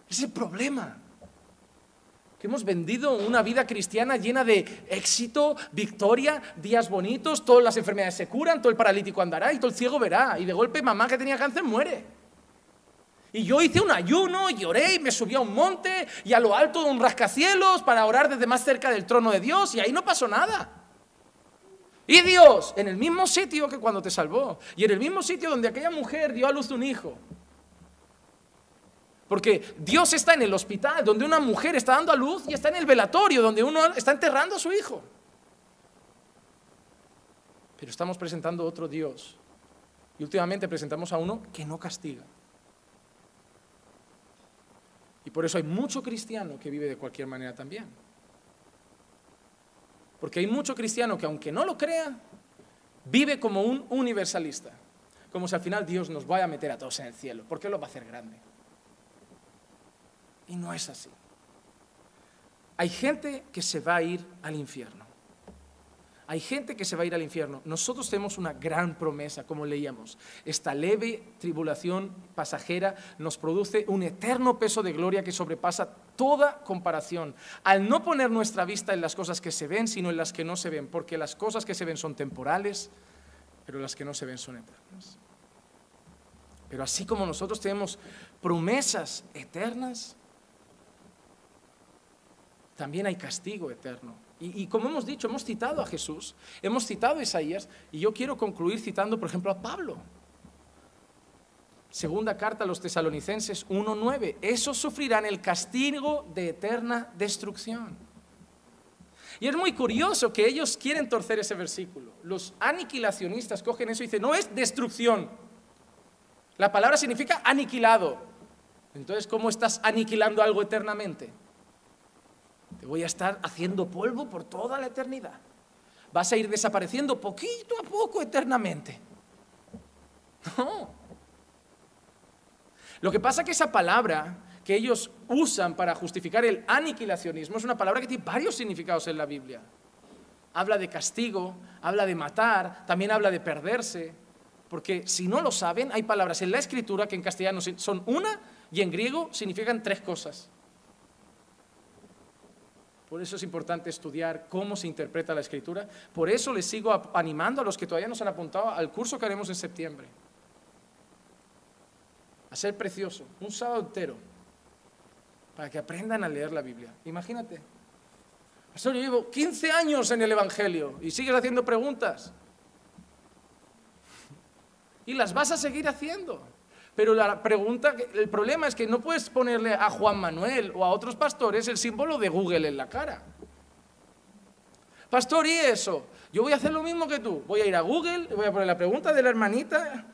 Es el problema. Que hemos vendido una vida cristiana llena de éxito, victoria, días bonitos, todas las enfermedades se curan, todo el paralítico andará y todo el ciego verá. Y de golpe mamá que tenía cáncer muere. Y yo hice un ayuno y oré y me subí a un monte y a lo alto de un rascacielos para orar desde más cerca del trono de Dios y ahí no pasó nada. Y Dios, en el mismo sitio que cuando te salvó y en el mismo sitio donde aquella mujer dio a luz un hijo. Porque Dios está en el hospital, donde una mujer está dando a luz, y está en el velatorio, donde uno está enterrando a su hijo. Pero estamos presentando otro Dios. Y últimamente presentamos a uno que no castiga. Y por eso hay mucho cristiano que vive de cualquier manera también. Porque hay mucho cristiano que, aunque no lo crea, vive como un universalista. Como si al final Dios nos vaya a meter a todos en el cielo. ¿Por qué lo va a hacer grande? Y no es así. Hay gente que se va a ir al infierno. Hay gente que se va a ir al infierno. Nosotros tenemos una gran promesa, como leíamos. Esta leve tribulación pasajera nos produce un eterno peso de gloria que sobrepasa toda comparación. Al no poner nuestra vista en las cosas que se ven, sino en las que no se ven. Porque las cosas que se ven son temporales, pero las que no se ven son eternas. Pero así como nosotros tenemos promesas eternas, también hay castigo eterno. Y como hemos dicho, hemos citado a Jesús, hemos citado a Isaías, y yo quiero concluir citando, por ejemplo, a Pablo. Segunda carta a los Tesalonicenses 1:9. Esos sufrirán el castigo de eterna destrucción. Y es muy curioso que ellos quieren torcer ese versículo. Los aniquilacionistas cogen eso y dicen, no es destrucción. La palabra significa aniquilado. Entonces, ¿cómo estás aniquilando algo eternamente? Te voy a estar haciendo polvo por toda la eternidad. Vas a ir desapareciendo poquito a poco eternamente. No. Lo que pasa es que esa palabra que ellos usan para justificar el aniquilacionismo es una palabra que tiene varios significados en la Biblia. Habla de castigo, habla de matar, también habla de perderse. Porque si no lo saben, hay palabras en la Escritura que en castellano son una y en griego significan 3 cosas. Por eso es importante estudiar cómo se interpreta la Escritura. Por eso les sigo animando a los que todavía no se han apuntado al curso que haremos en septiembre. A ser precioso, un sábado entero, para que aprendan a leer la Biblia. Imagínate, pastor, yo llevo 15 años en el Evangelio y sigues haciendo preguntas. Y las vas a seguir haciendo. Pero el problema es que no puedes ponerle a Juan Manuel o a otros pastores el símbolo de Google en la cara. Pastor, ¿y eso? Yo voy a hacer lo mismo que tú. Voy a ir a Google, le voy a poner la pregunta de la hermanita.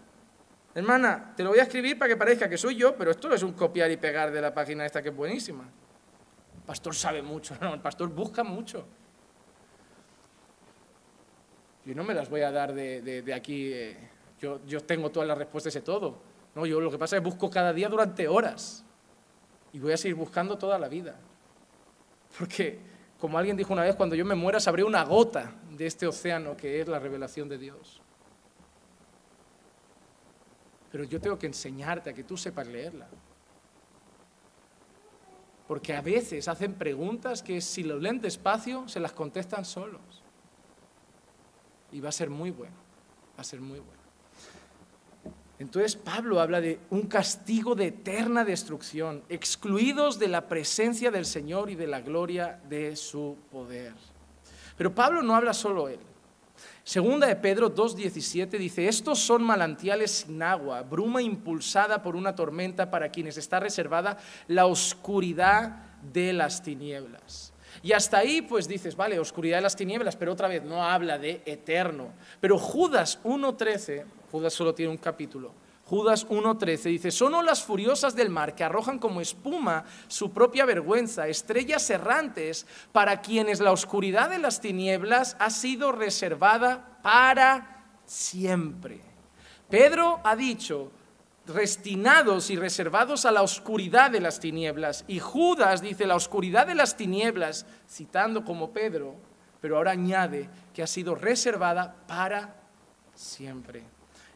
Hermana, te lo voy a escribir para que parezca que soy yo, pero esto no es un copiar y pegar de la página esta que es buenísima. El pastor sabe mucho, no, el pastor busca mucho. Yo no me las voy a dar de aquí, yo tengo todas las respuestas de todo. No, yo lo que pasa es que busco cada día durante horas y voy a seguir buscando toda la vida. Porque, como alguien dijo una vez, cuando yo me muera sabré una gota de este océano que es la revelación de Dios. Pero yo tengo que enseñarte a que tú sepas leerla. Porque a veces hacen preguntas que si lo leen despacio se las contestan solos. Y va a ser muy bueno, va a ser muy bueno. Entonces Pablo habla de un castigo de eterna destrucción, excluidos de la presencia del Señor y de la gloria de su poder. Pero Pablo no habla solo él. Segunda de Pedro 2:17 dice, estos son manantiales sin agua, bruma impulsada por una tormenta para quienes está reservada la oscuridad de las tinieblas. Y hasta ahí pues dices, vale, oscuridad de las tinieblas, pero otra vez no habla de eterno. Pero Judas 1:13, Judas solo tiene un capítulo, Judas 1:13 dice, son olas furiosas del mar que arrojan como espuma su propia vergüenza, estrellas errantes para quienes la oscuridad de las tinieblas ha sido reservada para siempre. Pedro ha dicho, destinados y reservados a la oscuridad de las tinieblas. Y Judas dice, la oscuridad de las tinieblas, citando como Pedro, pero ahora añade que ha sido reservada para siempre,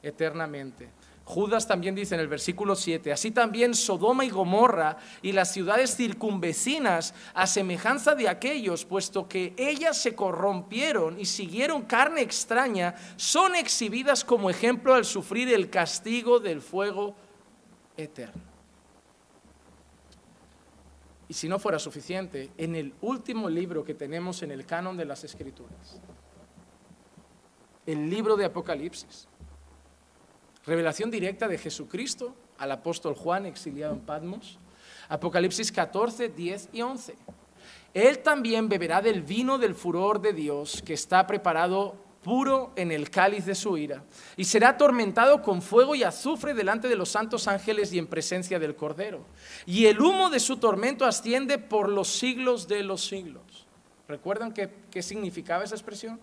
eternamente. Judas también dice en el versículo 7, así también Sodoma y Gomorra y las ciudades circunvecinas, a semejanza de aquellos, puesto que ellas se corrompieron y siguieron carne extraña, son exhibidas como ejemplo al sufrir el castigo del fuego eterno. Y si no fuera suficiente, en el último libro que tenemos en el canon de las Escrituras, el libro de Apocalipsis, revelación directa de Jesucristo al apóstol Juan exiliado en Patmos, Apocalipsis 14, 10 y 11. Él también beberá del vino del furor de Dios, que está preparado puro en el cáliz de su ira, y será atormentado con fuego y azufre delante de los santos ángeles y en presencia del Cordero. Y el humo de su tormento asciende por los siglos de los siglos. ¿Recuerdan qué significaba esa expresión?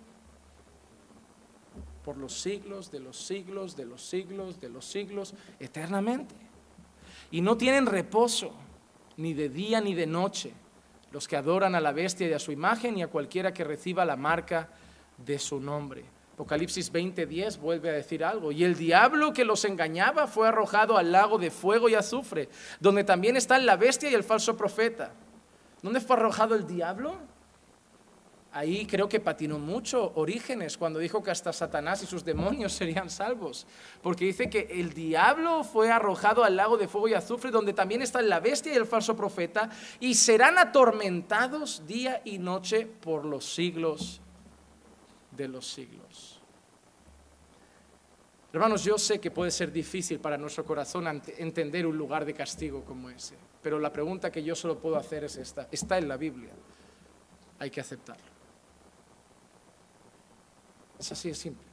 Por los siglos de los siglos, de los siglos, de los siglos, eternamente. Y no tienen reposo, ni de día ni de noche, los que adoran a la bestia y a su imagen y a cualquiera que reciba la marca de su nombre. Apocalipsis 20:10 vuelve a decir algo. Y el diablo que los engañaba fue arrojado al lago de fuego y azufre, donde también están la bestia y el falso profeta. ¿Dónde fue arrojado el diablo? Ahí creo que patinó mucho Orígenes cuando dijo que hasta Satanás y sus demonios serían salvos, porque dice que el diablo fue arrojado al lago de fuego y azufre, donde también están la bestia y el falso profeta, y serán atormentados día y noche por los siglos de los siglos. Hermanos, yo sé que puede ser difícil para nuestro corazón entender un lugar de castigo como ese, pero la pregunta que yo solo puedo hacer es esta: está en la Biblia, hay que aceptarlo. Es así de simple.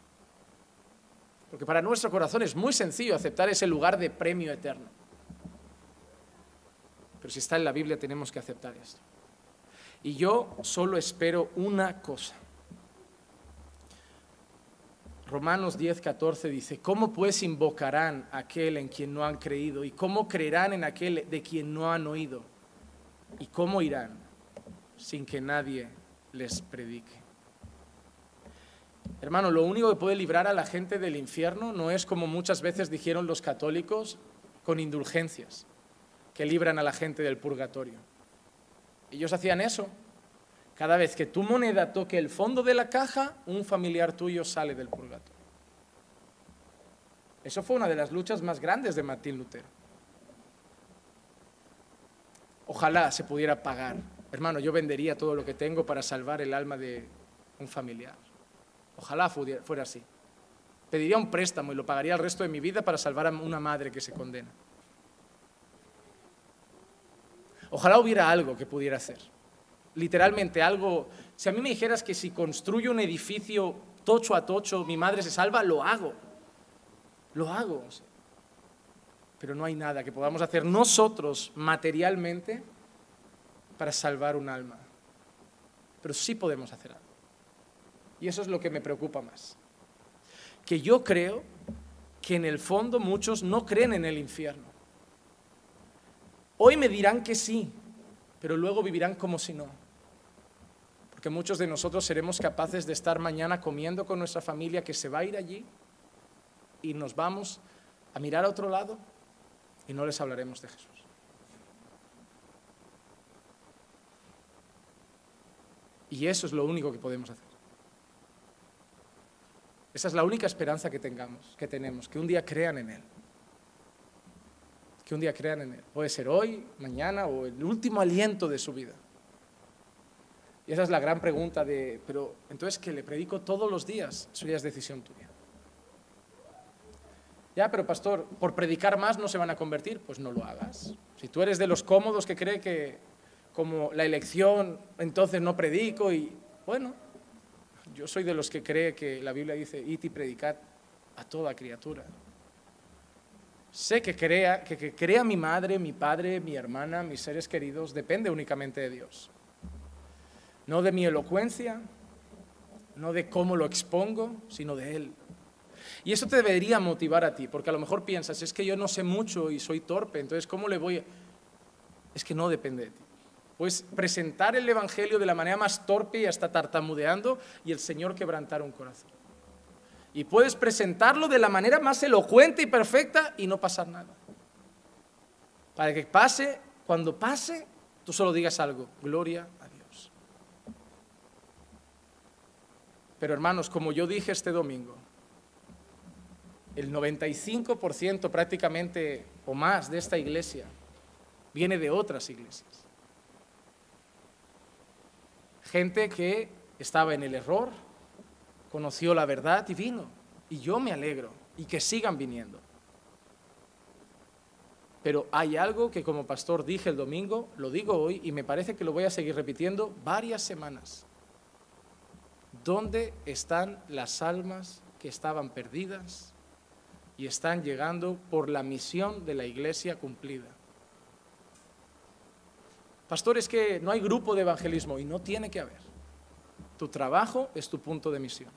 Porque para nuestro corazón es muy sencillo aceptar ese lugar de premio eterno. Pero si está en la Biblia tenemos que aceptar esto. Y yo solo espero una cosa. Romanos 10:14 dice: ¿cómo pues invocarán a aquel en quien no han creído? ¿Y cómo creerán en aquel de quien no han oído? ¿Y cómo irán sin que nadie les predique? Hermano, lo único que puede librar a la gente del infierno no es, como muchas veces dijeron los católicos, con indulgencias que libran a la gente del purgatorio. Ellos hacían eso. Cada vez que tu moneda toque el fondo de la caja, un familiar tuyo sale del purgatorio. Eso fue una de las luchas más grandes de Martín Lutero. Ojalá se pudiera pagar. Hermano, yo vendería todo lo que tengo para salvar el alma de un familiar. Ojalá fuera así. Pediría un préstamo y lo pagaría el resto de mi vida para salvar a una madre que se condena. Ojalá hubiera algo que pudiera hacer. Literalmente algo. Si a mí me dijeras que si construyo un edificio tocho a tocho mi madre se salva, lo hago. Lo hago. Pero no hay nada que podamos hacer nosotros materialmente para salvar un alma. Pero sí podemos hacer algo. Y eso es lo que me preocupa más. Que yo creo que en el fondo muchos no creen en el infierno. Hoy me dirán que sí, pero luego vivirán como si no. Porque muchos de nosotros seremos capaces de estar mañana comiendo con nuestra familia que se va a ir allí y nos vamos a mirar a otro lado y no les hablaremos de Jesús. Y eso es lo único que podemos hacer. Esa es la única esperanza que tenemos, que un día crean en Él. Que un día crean en Él. Puede ser hoy, mañana o el último aliento de su vida. Y esa es la gran pregunta pero entonces, ¿que le predico todos los días? Eso ya es decisión tuya. Ya, pero pastor, ¿por predicar más no se van a convertir? Pues no lo hagas. Si tú eres de los cómodos que cree que como la elección, entonces no predico bueno, yo soy de los que cree que la Biblia dice: id y predicad a toda criatura. Sé que crea mi madre, mi padre, mi hermana, mis seres queridos, depende únicamente de Dios. No de mi elocuencia, no de cómo lo expongo, sino de Él. Y eso te debería motivar a ti, porque a lo mejor piensas: es que yo no sé mucho y soy torpe, entonces ¿cómo le voy a...? Es que no depende de ti. Puedes presentar el Evangelio de la manera más torpe y hasta tartamudeando y el Señor quebrantar un corazón. Y puedes presentarlo de la manera más elocuente y perfecta y no pasar nada. Para que pase, cuando pase, tú solo digas algo: gloria a Dios. Pero hermanos, como yo dije este domingo, el 95% prácticamente o más de esta iglesia viene de otras iglesias. Gente que estaba en el error, conoció la verdad y vino. Y yo me alegro, y que sigan viniendo. Pero hay algo que como pastor dije el domingo, lo digo hoy y me parece que lo voy a seguir repitiendo varias semanas. ¿Dónde están las almas que estaban perdidas y están llegando por la misión de la iglesia cumplida? Pastor, es que no hay grupo de evangelismo y no tiene que haber. Tu trabajo es tu punto de misión.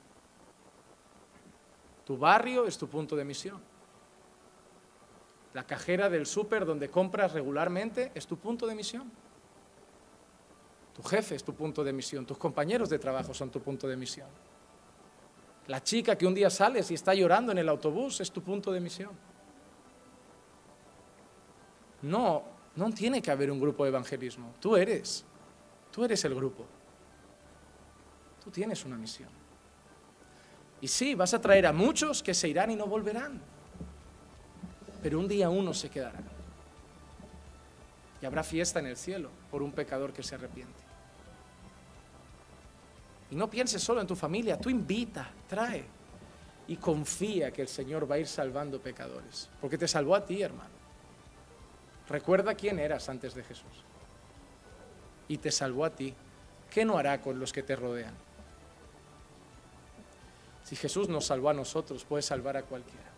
Tu barrio es tu punto de misión. La cajera del súper donde compras regularmente es tu punto de misión. Tu jefe es tu punto de misión. Tus compañeros de trabajo son tu punto de misión. La chica que un día sales y está llorando en el autobús es tu punto de misión. No tiene que haber un grupo de evangelismo. Tú eres el grupo. Tú tienes una misión. Y sí, vas a traer a muchos que se irán y no volverán. Pero un día uno se quedará. Y habrá fiesta en el cielo por un pecador que se arrepiente. Y no pienses solo en tu familia, tú invita, trae. Y confía que el Señor va a ir salvando pecadores. Porque te salvó a ti, hermano. Recuerda quién eras antes de Jesús. Y te salvó a ti. ¿Qué no hará con los que te rodean? Si Jesús nos salvó a nosotros, puede salvar a cualquiera.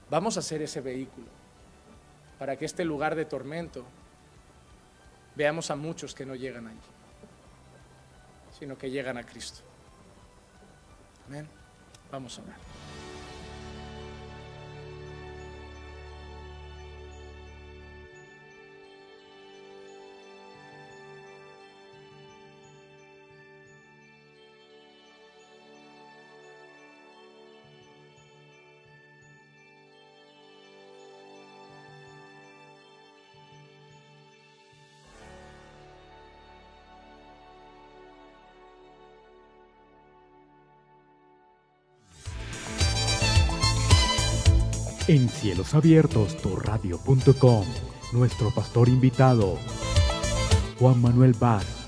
Vamos a ser ese vehículo para que este lugar de tormento veamos a muchos que no llegan allí, sino que llegan a Cristo. Amén. Vamos a orar. En Cielos Abiertos, torradio.com, nuestro pastor invitado, Juan Manuel Vaz.